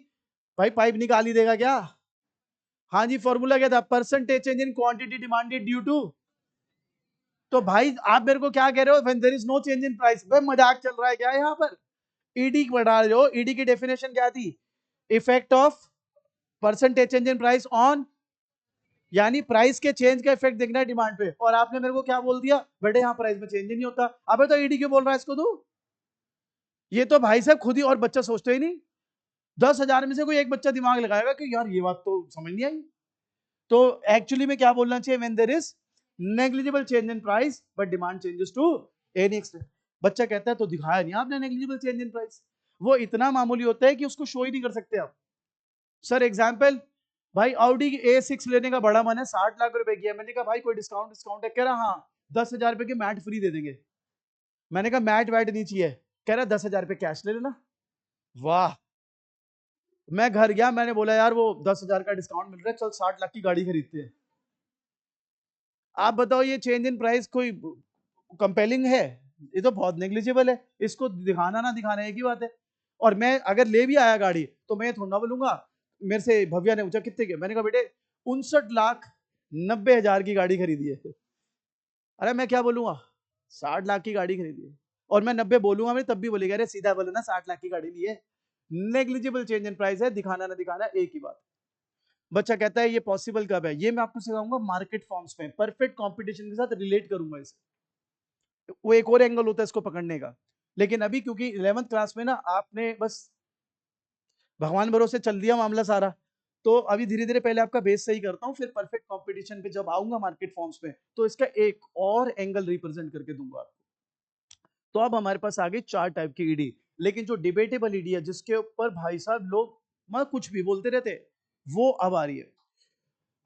भाई, पाइप निकाल ही देगा क्या, हाँ जी, फॉर्मूला क्या था, percentage change in quantity demanded due to. तो भाई आप मेरे को क्या कह रहे हो, when there is no change in price, भाई मजाक चल रहा है क्या यहाँ पर, ईडी पढ़ा रहे हो, ईडी की डेफिनेशन क्या थी, effect of percentage change in price on, यानी प्राइस के चेंज का इफेक्ट देखना है डिमांड पे, और आपने मेरे को क्या बोल दिया, बेटे यहाँ प्राइस में चेंज ही नहीं होता। अबे तो ईडी क्यों बोल रहा है इसको तू, ये तो भाई साहब खुद ही और बच्चा सोचते ही नहीं, 10,000 में से कोई एक बच्चा दिमाग लगाएगा कि यार ये बात तो समझ नहीं आई। तो एक्चुअली में क्या बोलना चाहिए, when there is negligible change in price but demand changes to any extent. बच्चा कहता है तो दिखाया नहीं आपने नेग्लिजिबल चेंज इन प्राइस, वो इतना मामूली होता है कि उसको शो ही नहीं कर सकते आप। सर एग्जांपल, भाई ऑडी A6 लेने का बड़ा मन है, 60 लाख रुपए की है, मैंने कहा भाई कोई डिस्काउंट डिस्काउंट है, कह रहा हाँ 10,000 रुपए के मैट फ्री दे देंगे। मैंने कहा मैट वैट नहीं चाहिए, कह रहा 10,000 रुपए कैश ले लेना। वाह, मैं घर गया, मैंने बोला यार वो 10,000 का डिस्काउंट मिल रहा है, चल 60 लाख की गाड़ी खरीदते हैं। आप बताओ ये चेंज इन प्राइस कोई कंपेलिंग है, ये तो बहुत नेग्लिजिबल है, इसको दिखाना ना दिखाना एक ही बात है। और मैं अगर ले भी आया गाड़ी तो मैं थोड़ा ना बोलूंगा, मेरे से भव्या ने पूछा कितने के, मैंने कहा बेटे 59,90,000 की गाड़ी खरीदी है। अरे मैं क्या बोलूंगा, 60 लाख की गाड़ी खरीदी है, और मैं 90 बोलूंगा मैं तब भी बोलेगा अरे सीधा बोले ना 60 लाख की गाड़ी ली है। नेग्लिजिबल चेंज इन प्राइस है, दिखाना ना दिखाना एक ही बात। बच्चा कहता है ये पॉसिबल कब है, ये मैं आपको सिखाऊंगा मार्केट फॉर्म्स में, परफेक्ट कंपटीशन के साथ रिलेट करूंगा इसे, वो एक और एंगल होता है इसको पकड़ने का। लेकिन अभी क्योंकि 11th क्लास में ना आपने बस भगवान भरोसे चल दिया मामला सारा, तो अभी धीरे धीरे पहले आपका बेस सही करता हूँ, फिर परफेक्ट कंपटीशन पे जब आऊंगा मार्केट फॉर्म्स में तो इसका एक और एंगल रिप्रेजेंट करके दूंगा आपको। तो अब हमारे पास आ गई 4 टाइप की ईडी, लेकिन जो डिबेटेबल ईडी है जिसके ऊपर भाई साहब लोग मतलब कुछ भी बोलते रहते, वो अब आ रही है।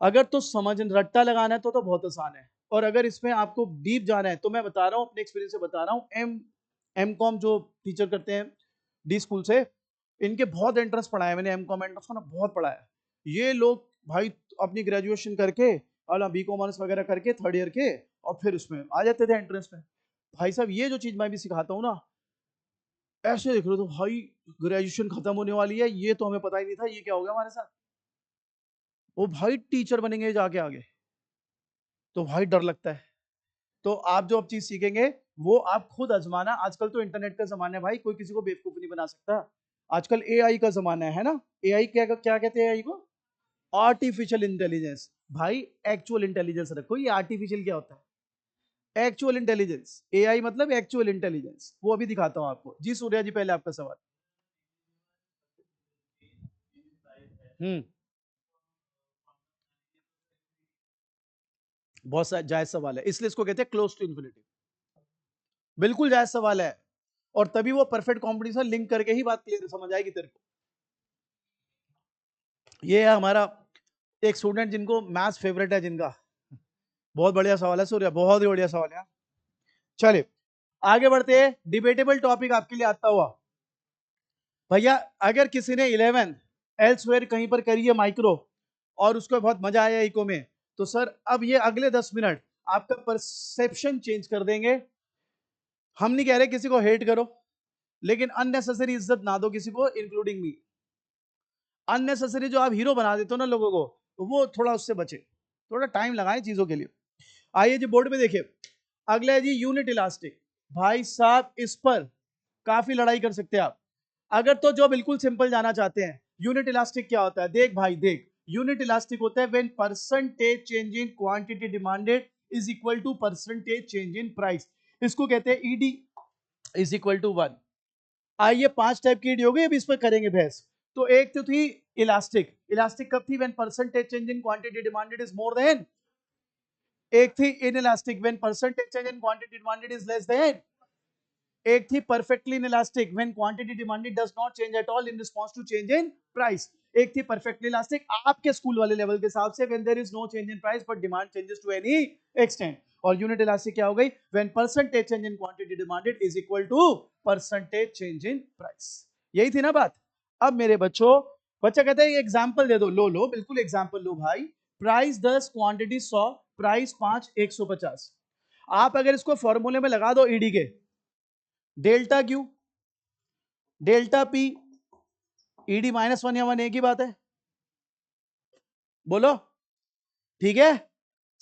अगर तो समझ रट्टा लगाना है तो बहुत आसान है, और अगर इसमें आपको डीप जाना है तो मैं बता रहा हूँ, अपने एक्सपीरियंस से बता रहा हूँ, एम कॉम जो टीचर करते हैं डी स्कूल से, इनके बहुत एंट्रेंस पढ़ाया मैंने, एम कॉम एंट्रेंस को ना बहुत पढ़ाया। ये लोग भाई अपनी ग्रेजुएशन करके और बी कॉमर्स वगैरह करके 3rd ईयर के, और फिर उसमें आ जाते थे एंट्रेंस में। भाई साहब ये जो चीज मैं भी सिखाता हूँ ना, ऐसे देख रहे हो तो भाई ग्रेजुएशन खत्म होने वाली है, ये तो हमें पता ही नहीं था, ये क्या हो गया हमारे साथ, वो भाई टीचर बनेंगे जाके आगे, तो भाई डर लगता है। तो आप जो अब चीज सीखेंगे वो आप खुद आजमाना, आजकल तो इंटरनेट का जमाना है भाई, कोई किसी को बेवकूफ नहीं बना सकता, आजकल एआई का जमाना है ना। एआई क्या क्या कहते हैं एआई को, आर्टिफिशियल इंटेलिजेंस। भाई एक्चुअल इंटेलिजेंस रखो, ये आर्टिफिशियल क्या होता है, एक्चुअल इंटेलिजेंस, एआई मतलब एक्चुअल इंटेलिजेंस, वो अभी दिखाता हूं आपको। जी सूर्या जी, पहले आपका सवाल। हम्म बहुत जायज सवाल है, इसलिए इसको कहते हैं क्लोज टू इन्फिनिटी। बिल्कुल जायज सवाल है, और तभी वो परफेक्ट कॉम्पिटिशन लिंक करके ही बात क्लियर समझ आएगी तेरे को। ये है हमारा एक स्टूडेंट जिनको मैथ्स फेवरेट है, जिनका बहुत बढ़िया सवाल है सूर्या, बहुत ही बढ़िया सवाल है। चलिए आगे बढ़ते हैं, डिबेटेबल टॉपिक आपके लिए आता हुआ भैया, अगर किसी ने 11 एल्सवेयर कहीं पर करी है माइक्रो और उसको बहुत मजा आया इको में, तो सर अब ये अगले 10 मिनट आपका परसेप्शन चेंज कर देंगे। हम नहीं कह रहे किसी को हेट करो, लेकिन अननेसेसरी इज्जत ना दो किसी को, इंक्लूडिंग मी। अननेसेसरी जो आप हीरो बना देते हो ना लोगों को, तो वो थोड़ा उससे बचे, थोड़ा टाइम लगाएं चीजों के लिए। आइए जी बोर्ड पे देखिए, अगला है जी यूनिट इलास्टिक। भाई साहब इस पर काफी लड़ाई कर सकते हैं आप। अगर तो जो बिल्कुल सिंपल जाना चाहते हैं, यूनिट इलास्टिक क्या होता है, देख भाई देख, यूनिट इलास्टिक होता है when percentage change in quantity demanded is equal to percentage change in price. इसको कहते हैं ईडी इज इक्वल टू 1। आइए 5 टाइप की ईडी हो गई, अब इस पर करेंगे बहस। तो एक तो थी इलास्टिक, इलास्टिक कब थी, when percentage change in quantity demanded is more than. एक थी inelastic, when percentage change in quantity demanded is less than. एक थी perfectly inelastic, when quantity demanded does not change at all in response to change in price. एक थी perfectly elastic आपके school वाले level के हिसाब से, when there is no change in price but demand changes to any extent. और unit elastic क्या हो गई, when percentage change in quantity demanded is equal to percentage change in price. यही थी ना बात। अब मेरे बच्चों, बच्चा कहता है एग्जांपल दे दो, लो लो बिल्कुल एग्जांपल लो भाई। Price 10, quantity 100, price 5, 150। आप अगर इसको फॉर्मूले में लगा दो ईडी के, delta Q delta P ED -1 या 1 एक ही बात है, बोलो ठीक है,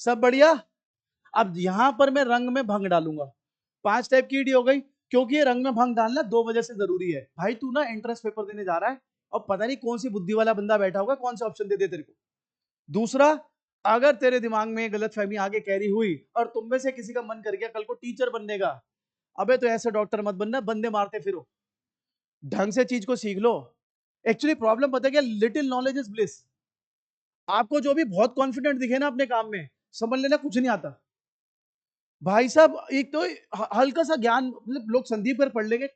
सब बढ़िया। अब यहां पर मैं रंग में भंग डालूंगा। 5 टाइप की ईडी हो गई, क्योंकि ये रंग में भंग डालना 2 वजह से जरूरी है। भाई तू ना एंट्रेंस पेपर देने जा रहा है, और पता नहीं कौन सी बुद्धि वाला बंदा बैठा होगा, कौन सा ऑप्शन दे दे तेरे को। दूसरा, अगर तेरे दिमाग में गलत फहमी आगे कैरी हुई और तुम में से किसी का मन कर गया कल को टीचर बनने का, अबे तो ऐसे डॉक्टर मत बनना बंदे मारते फिरो, ढंग से चीज को सीख लो। एक्चुअली प्रॉब्लम पता है क्या, लिटिल नॉलेज इज ब्लिस। आपको जो भी बहुत कॉन्फिडेंट दिखे ना अपने काम में, समझ लेना कुछ नहीं आता। भाई साहब एक तो हल्का सा ज्ञान, मतलब लोग संदीप कर पढ़ लेंगे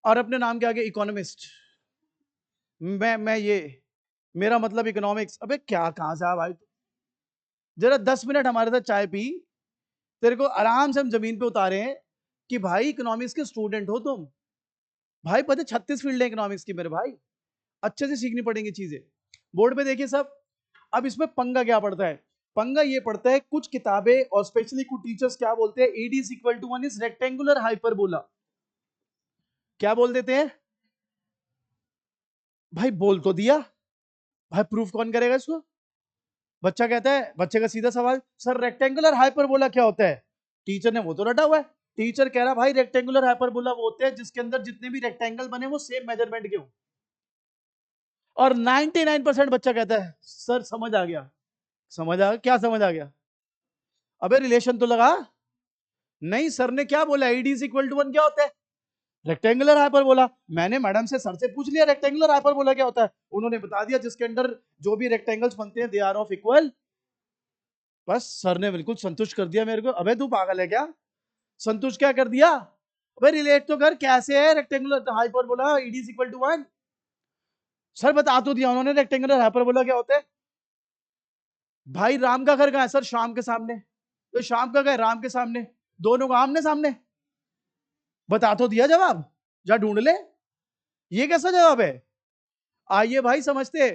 और अपने नाम के आगे इकोनॉमिस्ट, मैं ये मेरा मतलब इकोनॉमिक्स। अबे क्या कहां से आ भाई, जरा 10 मिनट हमारे साथ चाय पी, तेरे को आराम से हम जमीन पे उतारे हैं कि भाई इकोनॉमिक्स के स्टूडेंट हो तुम। भाई पता 36 फील्ड है इकोनॉमिक्स की मेरे भाई, अच्छे से सीखनी पड़ेंगी चीजें। बोर्ड पे देखिए सब। अब इसमें पंगा क्या पड़ता है, पंगा ये पड़ता है कुछ किताबें और स्पेशली कुछ टीचर्स क्या बोलते हैं, ED is equal to 1 is rectangular hyperbola. क्या बोल देते हैं भाई, बोल तो दिया, भाई प्रूफ कौन करेगा इसको। बच्चा कहता है, बच्चे का सीधा सवाल, सर रेक्टेंगुलर हाइपरबोला क्या होता है। टीचर ने वो तो रटा हुआ है, टीचर कह रहा भाई रेक्टेंगुलर हाइपरबोला वो होते हैं जिसके अंदर जितने भी रेक्टेंगल बने वो सेम मेजरमेंट के हो। और 99% बच्चा कहता है सर समझ आ गया। समझ आ गया, क्या समझ आ गया, अबे रिलेशन तो लगा। नहीं सर ने क्या बोला, ईडी इज इक्वल टू 1 क्या होता है, रेक्टेंगुलर हाइपरबोला। मैंने मैडम से सर से पूछ लिया रेक्टेंगुलर हाइपरबोला क्या होता है, उन्होंने बता दिया जिसके अंदर जो भी रेक्टेंगल्स बनते हैं दे आर ऑफ इक्वल। बस सर ने बिल्कुल संतुष्ट कर दिया मेरे को। अबे तू पागल है क्या, संतुष्ट क्या कर दिया, अबे रिलेट तो कर, कैसे है rectangular hyperbola ED is equal to 1। Sir बता तो दिया उन्होंने रेक्टेंगुलर हाइपरबोला क्या होता है। भाई राम का घर कहां है, सर शाम के सामने। तो शाम का घर राम के सामने, दोनों का आमने सामने। बता तो दिया जवाब, जा ढूंढ ले। ये कैसा जवाब है, आइए भाई समझते।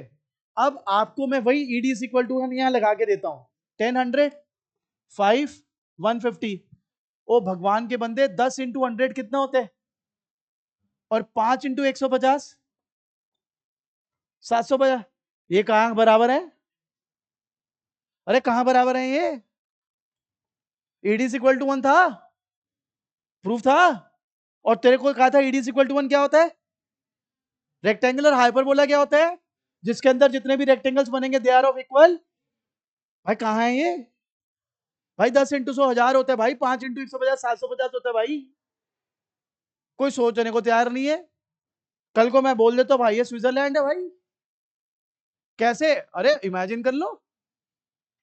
अब आपको मैं वही ईडी इज इक्वल टू यहां लगा के देता हूं, 10, 100, 5, 150। ओ भगवान के बंदे, 10 इंटू 100 कितना होता है, और 5 इंटू 150 750। ये कहां बराबर है, अरे कहां बराबर है ये, ईडी इज इक्वल टू 1 था, प्रूफ था। और तेरे को कहा था ईडी इज इक्वल टू 1 क्या होता है, रेक्टेंगुलर हाइपरबोला क्या होता है, जिसके अंदर जितने भी रेक्टेंगल्स बनेंगे दे आर ऑफ इक्वल। भाई कहां है ये, भाई 10 इंटू 100 1000 होता है भाई, 5 इंटू 150 750 होता है भाई। कोई सोचने को तैयार नहीं है। कल को मैं बोल देता भाई ये स्विट्जरलैंड है भाई, कैसे, अरे इमेजिन कर लो।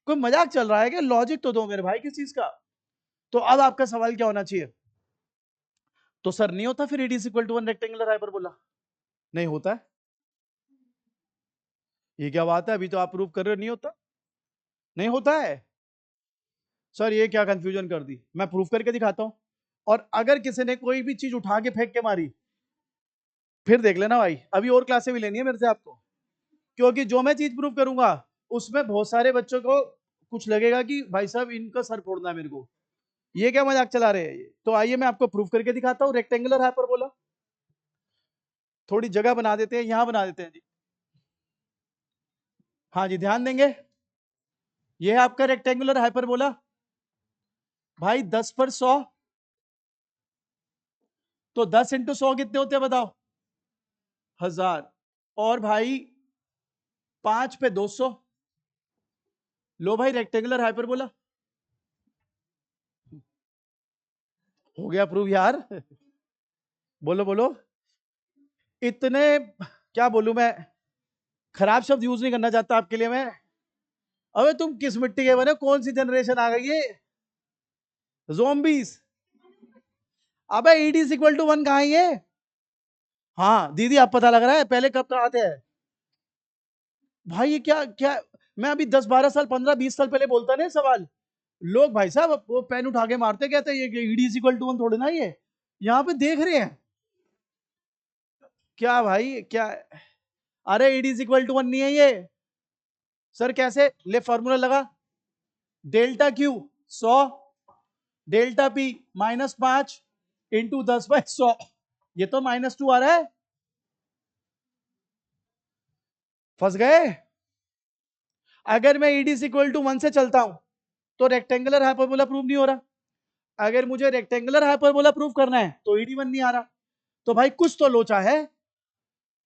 कोई मजाक चल रहा है क्या? लॉजिक तो दो मेरे भाई किस चीज का। तो अब आपका सवाल क्या होना चाहिए? तो सर नहीं होता फिर AD equal to 1 rectangular hyperbola? नहीं होता है। ये क्या बात है, अभी तो आप प्रूव कर रहे हो नहीं होता। नहीं होता है। सर ये क्या कंफ्यूजन कर दी, मैं प्रूफ करके दिखाता हूं। और अगर किसी ने कोई भी चीज उठा के फेंक के मारी, फिर देख लेना भाई, अभी और क्लासे भी लेनी है मेरे से आपको। क्योंकि जो मैं चीज प्रूव करूंगा उसमें बहुत सारे बच्चों को कुछ लगेगा कि भाई साहब इनका सर फोड़ना है मेरे को, ये क्या मजाक चला रहे हैं ये। तो आइए मैं आपको प्रूफ करके दिखाता हूं रेक्टेंगुलर हाइपरबोला। थोड़ी जगह बना देते हैं, यहां बना देते हैं जी। हाँ जी, ध्यान देंगे। ये है आपका रेक्टेंगुलर हाइपरबोला। भाई 10 पर 100, तो 10 × 100 कितने होते हैं बताओ? 1000। और भाई 5 पे 200। लो भाई रेक्टेंगुलर हाइपरबोला। हो गया प्रूव यार। बोलो बोलो। इतने, क्या बोलूं मैं, खराब शब्द यूज नहीं करना चाहता आपके लिए मैं। अबे तुम किस मिट्टी के बने, कौन सी जनरेशन आ गई है? ज़ोंबीज। अबे ED इक्वल टू 1 कहाँ है ये? हाँ दीदी, आप पता लग रहा है पहले कब कहाँ थे? भाई ये क्या क्या, मैं अभी 10 12 साल 15 20 साल पहले बोलता नहीं सवाल, लोग भाई साहब वो पेन उठा के मारते, कहते हैं ये ED इक्वल टू 1 थोड़े ना ये, यहाँ पे देख रहे हैं क्या भाई क्या? अरे ED इक्वल टू 1 नहीं है ये। सर कैसे? ले फॉर्मूला लगा, delta Q 100, delta P -5 into 10/100। ये तो -2 आ रहा है। फंस गए। अगर मैं ED इक्वल टू 1 से चलता हूं तो रेक्टेंगुलर हाइपरबोला प्रूव नहीं हो रहा। अगर मुझे रेक्टेंगुलर हाइपरबोला प्रूव करना है तो ED1 नहीं आ रहा। तो भाई कुछ तो लोचा है।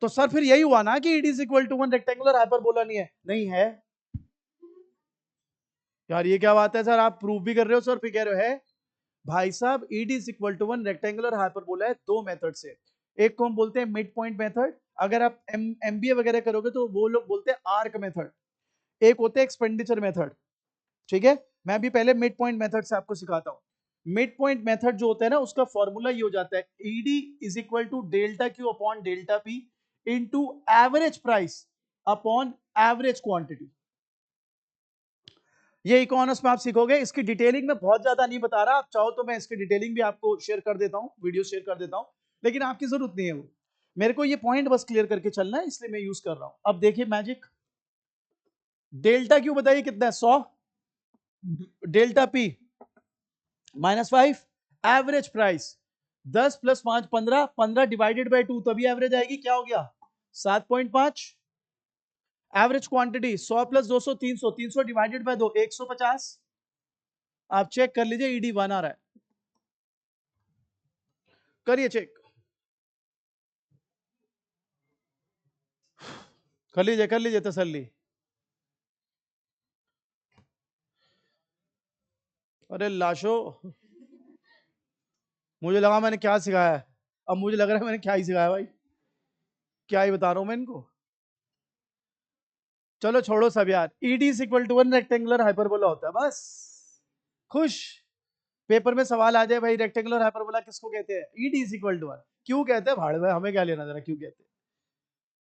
तो सर फिर यही हुआ ना कि ED equal to 1 rectangular hyperbola नहीं है, नहीं है। यार ये क्या बात है सर, आप प्रूव भी कर रहे हो सर फिर कह रहे हो है। भाई साहब ED equal to 1 rectangular hyperbola है दो मेथड से। एक को हम बोलते हैं मिड पॉइंट मेथड, अगर आप MBA वगैरह करोगे तो वो लोग बोलते हैं आर्क मेथड। एक होते हैं एक्सपेंडिचर मेथड। ठीक है, मैं अभी पहले मिड पॉइंट मेथड से आपको सिखाता हूं। मिड पॉइंट मेथड जो होता है ना, उसका फॉर्मूला ये हो जाता है ED is equal to delta Q upon delta P into average price upon average quantity. ये इकोनॉमिक्स में आप सीखोगे, इसकी डिटेलिंग में बहुत ज्यादा नहीं बता रहा, आप चाहो तो मैं इसकी डिटेलिंग भी आपको शेयर कर देता हूं, वीडियो शेयर कर देता हूं, लेकिन आपकी जरूरत नहीं है वो। मेरे को ये पॉइंट बस क्लियर करके चलना है, इसलिए मैं यूज कर रहा हूं। अब देखिए मैजिक, डेल्टा Q बताइए कितना है? 100, delta P -5, average price 10 + 5 15, 15 divided by 2 तभी एवरेज आएगी, क्या हो गया 7.5। Average quantity 100 + 200 300, 300 divided by 2 150। आप चेक कर लीजिए ED1 आ रहा है, करिए चेक, कर लीजिए तसल्ली। अरे लाशो, मुझे लगा मैंने क्या सिखाया है, अब मुझे लग रहा है मैंने क्या ही सिखाया भाई, क्या ही बता रहा हूं मैं इनको। चलो छोड़ो सब यार, ED equal to 1 rectangular hyperbola होता है बस। खुश। पेपर में सवाल आ जाए भाई रेक्टेंगुलर हाइपरबोला किसको कहते हैं, ED इक्वल टू 1 क्यों कहते हैं, भाड़ में हमें क्या लेना देना क्यों कहते हैं।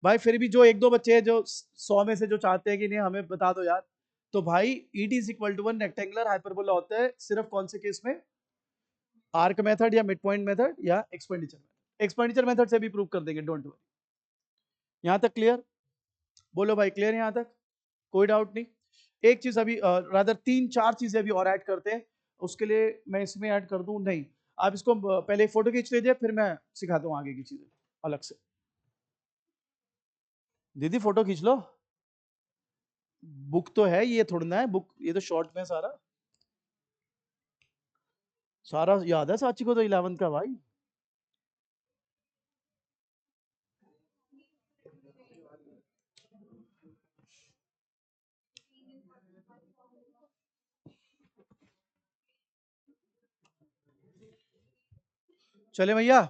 भाई फिर भी जो एक दो बच्चे हैं जो 100 में से जो चाहते हैं कि नहीं हमें बता दो यार, तो भाई ED equal to 1 rectangular hyperbola होता है सिर्फ कौन से केस में? आर्क मेथड या मिड पॉइंट मेथड या एक्सपेंडिचर मेथड। एक्सपेंडिचर मेथड से भी प्रूव कर देंगे, डोंट वरी। यहां तक क्लियर? बोलो भाई क्लियर यहां तक, कोई डाउट नहीं? एक चीज अभी रादर 3 4 चीजें अभी और ऐड करते हैं, उसके लिए मैं इसमें ऐड कर दूं नहीं, आप इसको पहले फोटो खींच लीजिए, फिर मैं सिखाता हूं आगे की चीजें अलग से। दीदी फोटो खींच लो, बुक तो है ये, थोड़ा ना है बुक, ये तो शॉर्ट में सारा सारा याद है साची को तो 11th का भाई। चले भैया,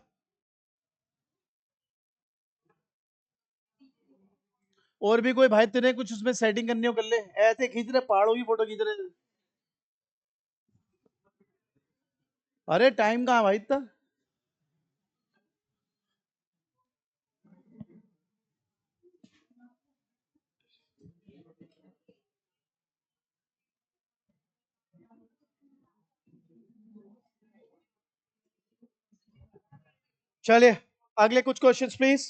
और भी कोई भाई तेरे कुछ उसमें सेटिंग करनी हो कर ले, ऐसे खींच रहे पहाड़ों की फोटो खींच रहे। अरे टाइम कहाँ भाई इतना। चलिए अगले कुछ क्वेश्चंस प्लीज,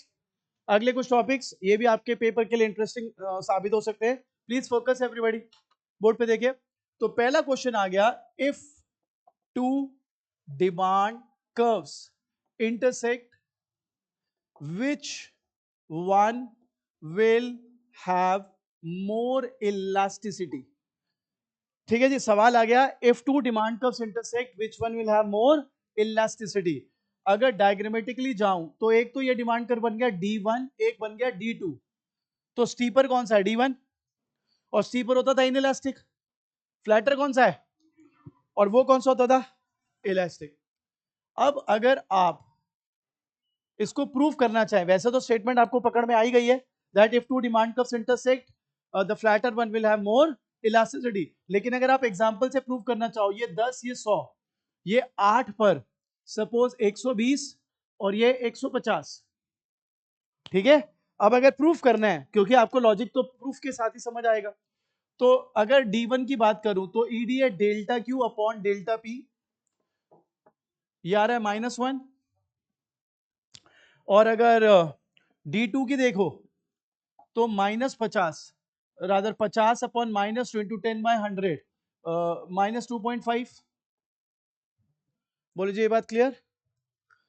अगले कुछ टॉपिक्स, ये भी आपके पेपर के लिए इंटरेस्टिंग साबित हो सकते हैं। प्लीज फोकस एवरीबॉडी, बोर्ड पे देखिए। तो पहला क्वेश्चन आ गया, if two demand curves intersect, which one will have more elasticity? ठीक है जी, सवाल आ गया, if two demand curves intersect which one will have more elasticity. अगर डायग्रामेटिकली जाऊं तो एक तो ये डिमांड कर्व बन गया D1, एक बन गया D2। तो स्टीपर कौन सा है? D1। और स्टीपर होता था इनइलास्टिक। फ्लैटर कौन सा है? और वो कौन सा होता था? इलास्टिक। अब अगर आप इसको प्रूव करना चाहें, वैसे तो स्टेटमेंट आपको पकड़ में आई गई है, that if two demand curves intersect the flatter one will have more elasticity. लेकिन अगर आप एग्जांपल से प्रूव करना चाहो, ये 10, ये 100, ये 8 पर सपोज 120 और ये 150, ठीक है। अब अगर प्रूफ करना है, क्योंकि आपको लॉजिक तो प्रूफ के साथ ही समझ आएगा, तो अगर D1 की बात करूं तो ईडी है delta Q upon delta P, ये आ रहा है -1। और अगर D2 की देखो तो -50, रादर 50 अपॉन -2 इंटू 10/100, -2.5। बोलो जी, ये बात क्लियर?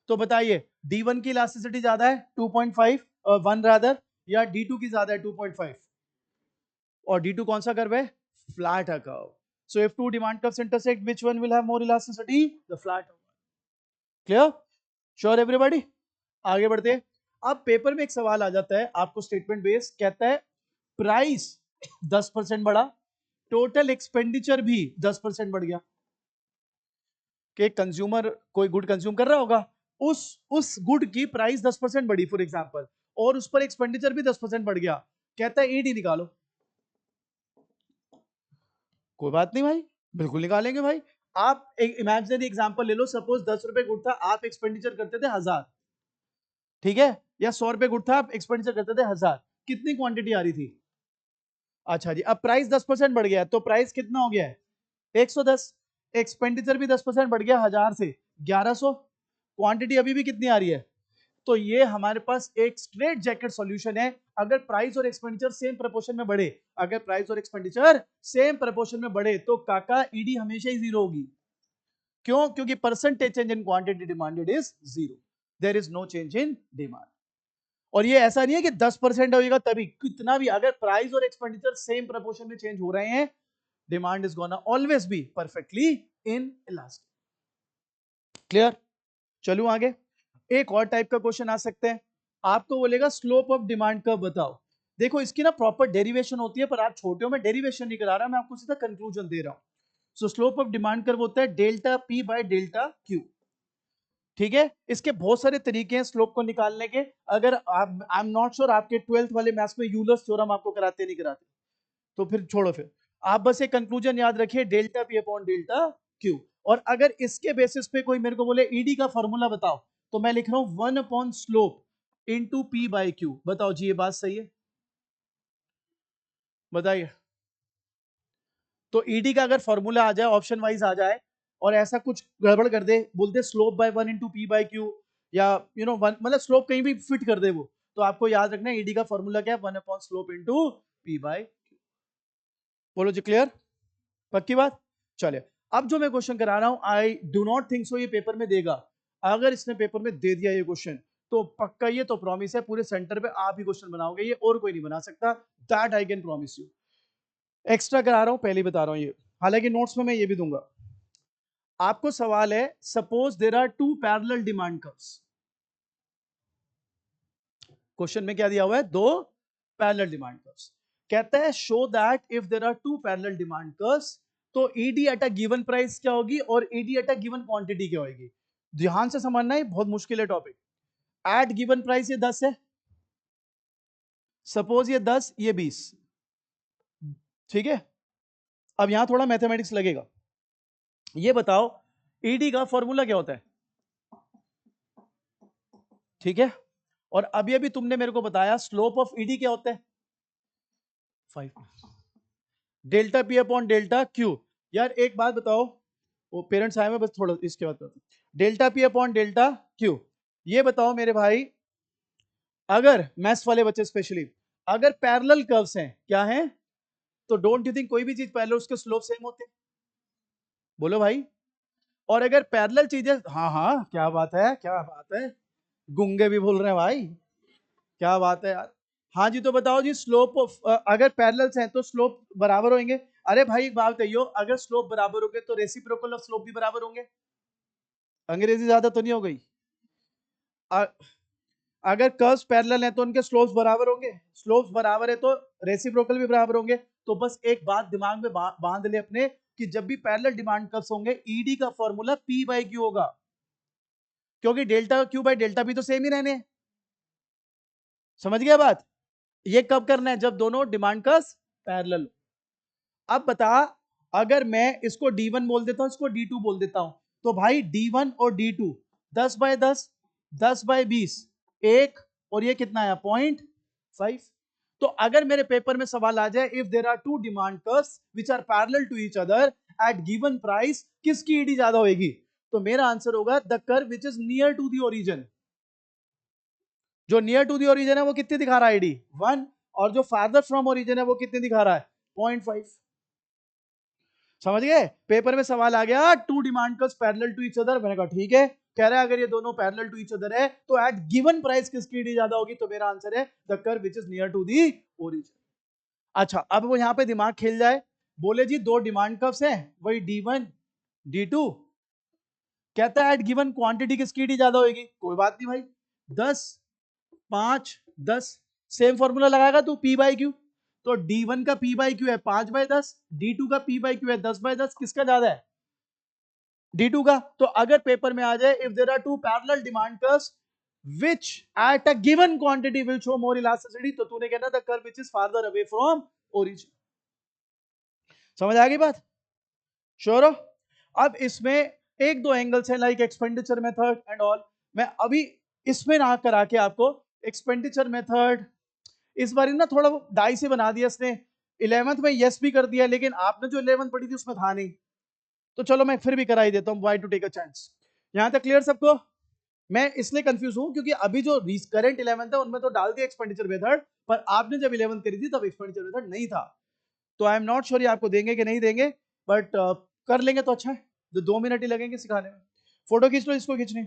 तो बताइए D1 की इलास्टिसिटी ज्यादा है 2.5 1 रादर, या D2 की ज्यादा है 2.5? और D2 कौन सा कर्व है? Flat curve. So if two demand curves intersect which one will have more elasticity? The flat. Clear? Sure everybody? आगे बढ़ते हैं। अब पेपर में एक सवाल आ जाता है आपको स्टेटमेंट बेस, कहता है प्राइस 10% बढ़ा, टोटल एक्सपेंडिचर भी 10% बढ़ गया। कि कंज्यूमर कोई गुड कंज्यूम कर रहा होगा, उस गुड की प्राइस 10% बढ़ी फॉर एग्जांपल, और उस पर एक्सपेंडिचर भी 10% बढ़ गया। कहता है ईडी निकालो। कोई बात नहीं भाई, बिल्कुल निकालेंगे भाई। आप एक इमेजिनरी एग्जांपल ले लो, सपोज 10 रुपए गुड था, आप एक्सपेंडिचर करते थे 1000, ठीक है, या 100 रुपए गुड था, आप एक्सपेंडिचर करते थे 1000, कितनी क्वांटिटी आ रही थी? अच्छा जी, अब प्राइस 10% बढ़ गया, तो प्राइस कितना हो गया है? 110। एक्सपेंडिचर भी 10% बढ़ गया, 1000 से 1100। क्वांटिटी अभी भी कितनी आ रही है? तो ये हमारे पास एक स्ट्रेट जैकेट सॉल्यूशन है। अगर प्राइस और एक्सपेंडिचर सेम प्रोपोर्शन में बढ़े, अगर प्राइस और एक्सपेंडिचर सेम प्रोपोर्शन में बढ़े, तो काका ईडी हमेशा ही जीरो होगी। क्यों? क्योंकि percentage change in quantity demanded is zero, there is no change in demand. और ये ऐसा नहीं है कि 10% होगा तभी, कितना भी अगर प्राइस और एक्सपेंडिचर सेम प्रोपोर्शन में चेंज हो रहे हैं, demand is gonna always be perfectly in elastic. Clear? चलूं आगे। एक और टाइप का क्वेश्चन आ सकते हैं, आपको बोलेगा स्लोप ऑफ डिमांड कर्व बताओ। देखो इसकी ना प्रॉपर डेरिवेशन होती है, पर आप छोटे हो, मैं डेरिवेशन नहीं करा रहा, मैं आपको सीधा कंक्लूजन दे रहा हूं। सो स्लोप ऑफ डिमांड कर्व होता है delta P by delta Q. ठीक है, इसके बहुत सारे तरीके हैं स्लोप को निकालने के। अगर आप, आई एम नॉट श्योर आपके 12th वाले मैथ्स में यूलर्स थ्योरम आपको कराते नहीं कराते, तो फिर छोड़ो, फिर आप बस एक कंक्लूजन याद रखिए, delta P upon delta Q. और अगर इसके बेसिस पे कोई मेरे को बोले ईडी का फॉर्मूला बताओ, तो मैं लिख रहा हूं 1 upon slope into P by Q. बताओ जी, ये बात सही है? बताइए। तो ईडी का अगर फॉर्मूला आ जाए, ऑप्शन वाइज आ जाए, और ऐसा कुछ गड़बड़ कर दे, बोलते slope by 1 into P by Q, या मतलब स्लोप कहीं भी फिट कर दे वो, तो आपको याद रखना है ईडी का फॉर्मूला क्या है? 1 upon slope into P by Q. बोलो जी, क्लियर? पक्की बात? चलिए, अब जो मैं क्वेश्चन करा रहा हूं, I do not think so ये पेपर में देगा। अगर इसने पेपर में दे दिया ये क्वेश्चन, तो पक्का ये तो प्रॉमिस है, पूरे सेंटर पे आप ही क्वेश्चन बनाओगे, ये और कोई नहीं बना सकता, that I can promise you. Extra करा रहा हूं, पहले ही बता रहा हूं ये, हालांकि नोट्स में मैं ये भी दूंगा। आपको सवाल है, suppose there are two parallel demand curves. Question में क्या दिया हुआ है? दो पैरेलल डिमांड कर्व्स। कहता है show that if there are two parallel demand curves, तो ED at a given price क्या होगी और ED at a given quantity क्या होगी। ध्यान से समझना है, बहुत मुश्किल है टॉपिक। एट गिवन प्राइस ये 10 है, सपोज ये 10 ये 20, ठीक है। अब यहां थोड़ा मैथमेटिक्स लगेगा। ये बताओ ईडी का फॉर्मूला क्या होता है, ठीक है। और अभी अभी तुमने मेरे को बताया स्लोप ऑफ ईडी क्या होता है, 5 delta P upon delta Q. यार एक बात बताओ, वो पेरेंट्स आए हुए बस थोड़ा इसके बाद करते हैं। Delta P upon delta Q, ये बताओ मेरे भाई, अगर मैथ्स वाले बच्चे स्पेशली, अगर पैरेलल कर्व्स हैं, क्या हैं, तो डोंट यू थिंक कोई भी चीज पैरेलल उसके स्लोप सेम होते हैं, बोलो भाई। और अगर पैरेलल चीजें, हाँ हाँ क्या बात है, क्या बात है, गुंगे भी बोल रहे हैं भाई, क्या बात है यार। हाँ जी तो बताओ जी स्लोप ऑफ, अगर पैरेलल्स हैं तो स्लोप बराबर होंगे। अरे भाई एक बात बताइयो, अगर स्लोप बराबर होंगे तो रेसिप्रोकल ऑफ स्लोप भी बराबर होंगे। अंग्रेजी ज्यादा तो नहीं हो गई। अगर कर्व्स पैरेलल हैं तो उनके स्लोप्स बराबर होंगे, स्लोप्स बराबर है तो रेसिप्रोकल भी बराबर होंगे। तो बस एक बात दिमाग में बांध ले अपने, कि जब भी पैरेलल डिमांड कर्व्स होंगे ईडी का फॉर्मूला पी बाई क्यू होगा, क्योंकि delta Q by delta P तो सेम ही रहने। समझ गया बात। ये कब करना है, जब दोनों डिमांड कर्व्स पैरेलल। अब बता, अगर मैं इसको D1 बोल देता हूं, इसको D2 बोल देता हूं, तो भाई D1 और D2 10/10, 10/20, एक, और ये कितना है 0.5। तो अगर मेरे पेपर में सवाल आ जाए, if there are two demand curves which are parallel to each other at given price, किसकी ईडी ज्यादा होगी, तो मेरा आंसर होगा the curve which is near to the origin. जो नियर टू द ओरिजिन है वो कितनी दिखा रहा है ईडी 1, और जो फार्दर फ्रॉम ओरिजिन है वो कितनी दिखा रहा है 0.5। समझ गए। पेपर में सवाल आ गया two demand curves parallel to each other, मैंने कहा ठीक है, कह रहा है अगर ये दोनों पैरेलल टू ईच अदर है तो एट गिवन प्राइस किसकी ईडी ज्यादा होगी, तो मेरा आंसर है the curve which is near to the origin. अच्छा अब वो यहां पे दिमाग खेल जाए, बोले जी दो डिमांड कर्व्स हैं, वही D1 D2, कहता है एट गिवन क्वांटिटी किसकी ईडी ज्यादा होगी, कोई बात नहीं भाई, 10 5 10, सेम फॉर्मूला लगाएगा तू पी बाई क्यू। तो D1 का पी बाई क्यू है 5/10, D2 का पी बाई क्यू है 10/10, किसका ज्यादा है D2 का। तो अगर पेपर में आ जाए if there are two parallel demand curves which at a given quantity will show more elasticity, तो तूने कहना the curve which is farther away from origin। समझ आ गई बात, श्योर हो। अब इसमें एक दो एंगल्स हैं like expenditure method and all, मैं अभी इसमें ना करा के आपको एक्सपेंडिचर मेथड, इस बार ना थोड़ा डाई से बना दिया इसने। 11th में यस भी कर दिया, लेकिन आपने जो 11th पढ़ी थी उसमें था नहीं, तो चलो मैं फिर भी करा ही देता हूं, why to take a chance. यहां तक क्लियर सबको। मैं इसलिए कंफ्यूज हूं क्योंकि अभी जो करंट 11th है उनमें तो डाल दिया एक्सपेंडिचर मेथड, पर आपने जब 11th करी थी तब एक्सपेंडिचर मेथड नहीं था। तो आई एम नॉट श्योर आपको देंगे कि नहीं देंगे, बट कर लेंगे तो अच्छा है, जो 2 मिनट ही लगेंगे सिखाने में। फोटो खींच लो इसको खींचनी।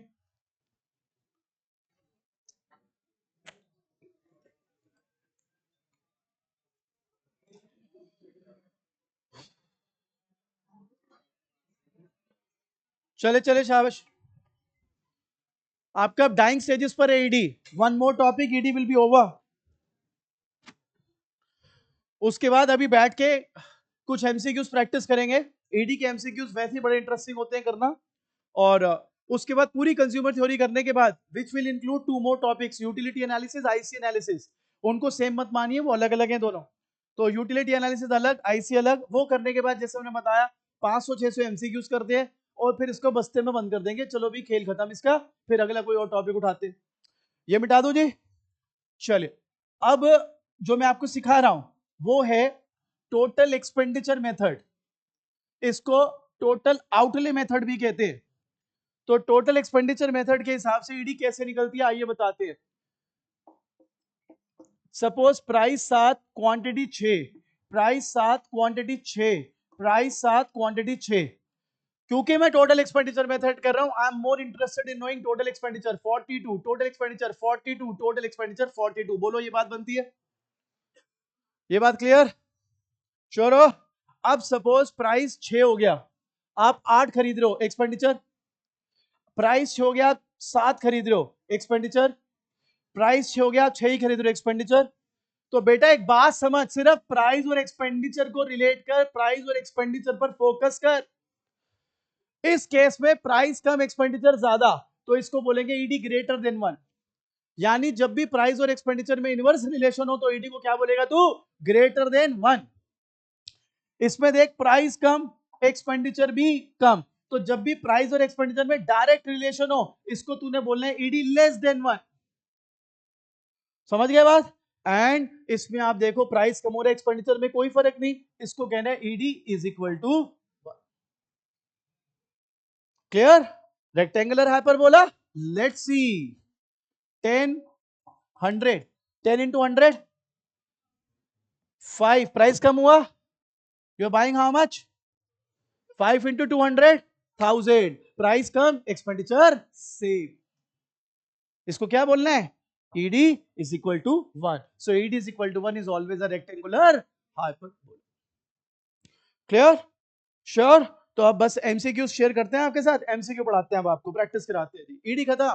चले चले शाबाश। आपका डाइंग स्टेजेस पर है ED, one more topic ED will be over. उसके बाद अभी बैठ के कुछ एमसीक्यूज प्रैक्टिस करेंगे। ईडी के एमसीक्यूज वैसे ही बड़े इंटरेस्टिंग होते हैं करना। और उसके बाद पूरी कंज्यूमर थ्योरी करने के बाद which will include to more topics, utility analysis, IC analysis. उनको सेम मत मानिए, वो अलग अलग हैं दोनों। तो यूटिलिटी एनालिसिस अलग, आईसी अलग। वो करने के बाद जैसे मैंने बताया 500-600 एमसीक्यूज करते हैं और फिर इसको बस्ते में बंद कर देंगे, चलो भी खेल खत्म इसका, फिर अगला कोई और टॉपिक उठाते। ये मिटा दो जी। चलिए अब जो मैं आपको सिखा रहा हूं वो है टोटल एक्सपेंडिचर मेथड। इसको टोटल आउटले मेथड भी कहते हैं। तो टोटल एक्सपेंडिचर मेथड के हिसाब से ईडी कैसे निकलती है आइए बताते हैं। Suppose price 7 quantity 6, price 7 quantity 6, price 7 quantity 6। क्योंकि मैं टोटल एक्सपेंडिचर मेथड कर रहा हूं, I am more interested in knowing total expenditure 42, total expenditure 42, total expenditure 42। बोलो ये बात बनती है, ये बात क्लियर, श्योर हो। अब सपोज प्राइस 6 हो गया, आप 8 खरीद रहे हो एक्सपेंडिचर, प्राइस हो गया 7 खरीद रहे हो एक्सपेंडिचर, प्राइस हो गया 6 ही खरीद रहे हो एक्सपेंडिचर। तो बेटा एक बात समझ, सिर्फ प्राइस और एक्सपेंडिचर को रिलेट कर, प्राइस और एक्सपेंडिचर पर फोकस कर। इस केस में प्राइस कम एक्सपेंडिचर ज्यादा, तो इसको बोलेंगे ईडी ग्रेटर देन 1। यानी जब भी प्राइस और एक्सपेंडिचर में इनवर्स रिलेशन हो तो ईडी को क्या बोलेगा तू? Greater than 1। इसमें देख प्राइस कम एक्सपेंडिचर भी कम, तो जब भी प्राइस और एक्सपेंडिचर में डायरेक्ट रिलेशन हो इसको तूने बोलना है ईडी लेस देन 1। समझ गए बात? एंड इसमें आप देखो प्राइस कम हो रहा है एक्सपेंडिचर में कोई फर्क नहीं, इसको कहना है ED is equal to 1। Clear? Rectangular hyperbola, let's see 10 100, 10 into 100 5, price कम हुआ, you are buying how much? 5 into 200 1000, price कम एक्सपेंडिचर सेम। इसको क्या बोलना है? ED is equal to 1. So ED is equal to 1 is always a rectangular hyperbola. Clear? Sure? तो अब बस MCQ शेयर करते हैं आपके साथ, MCQ पढ़ाते हैं अब आपको, प्रैक्टिस कराते हैं। ED खत्म।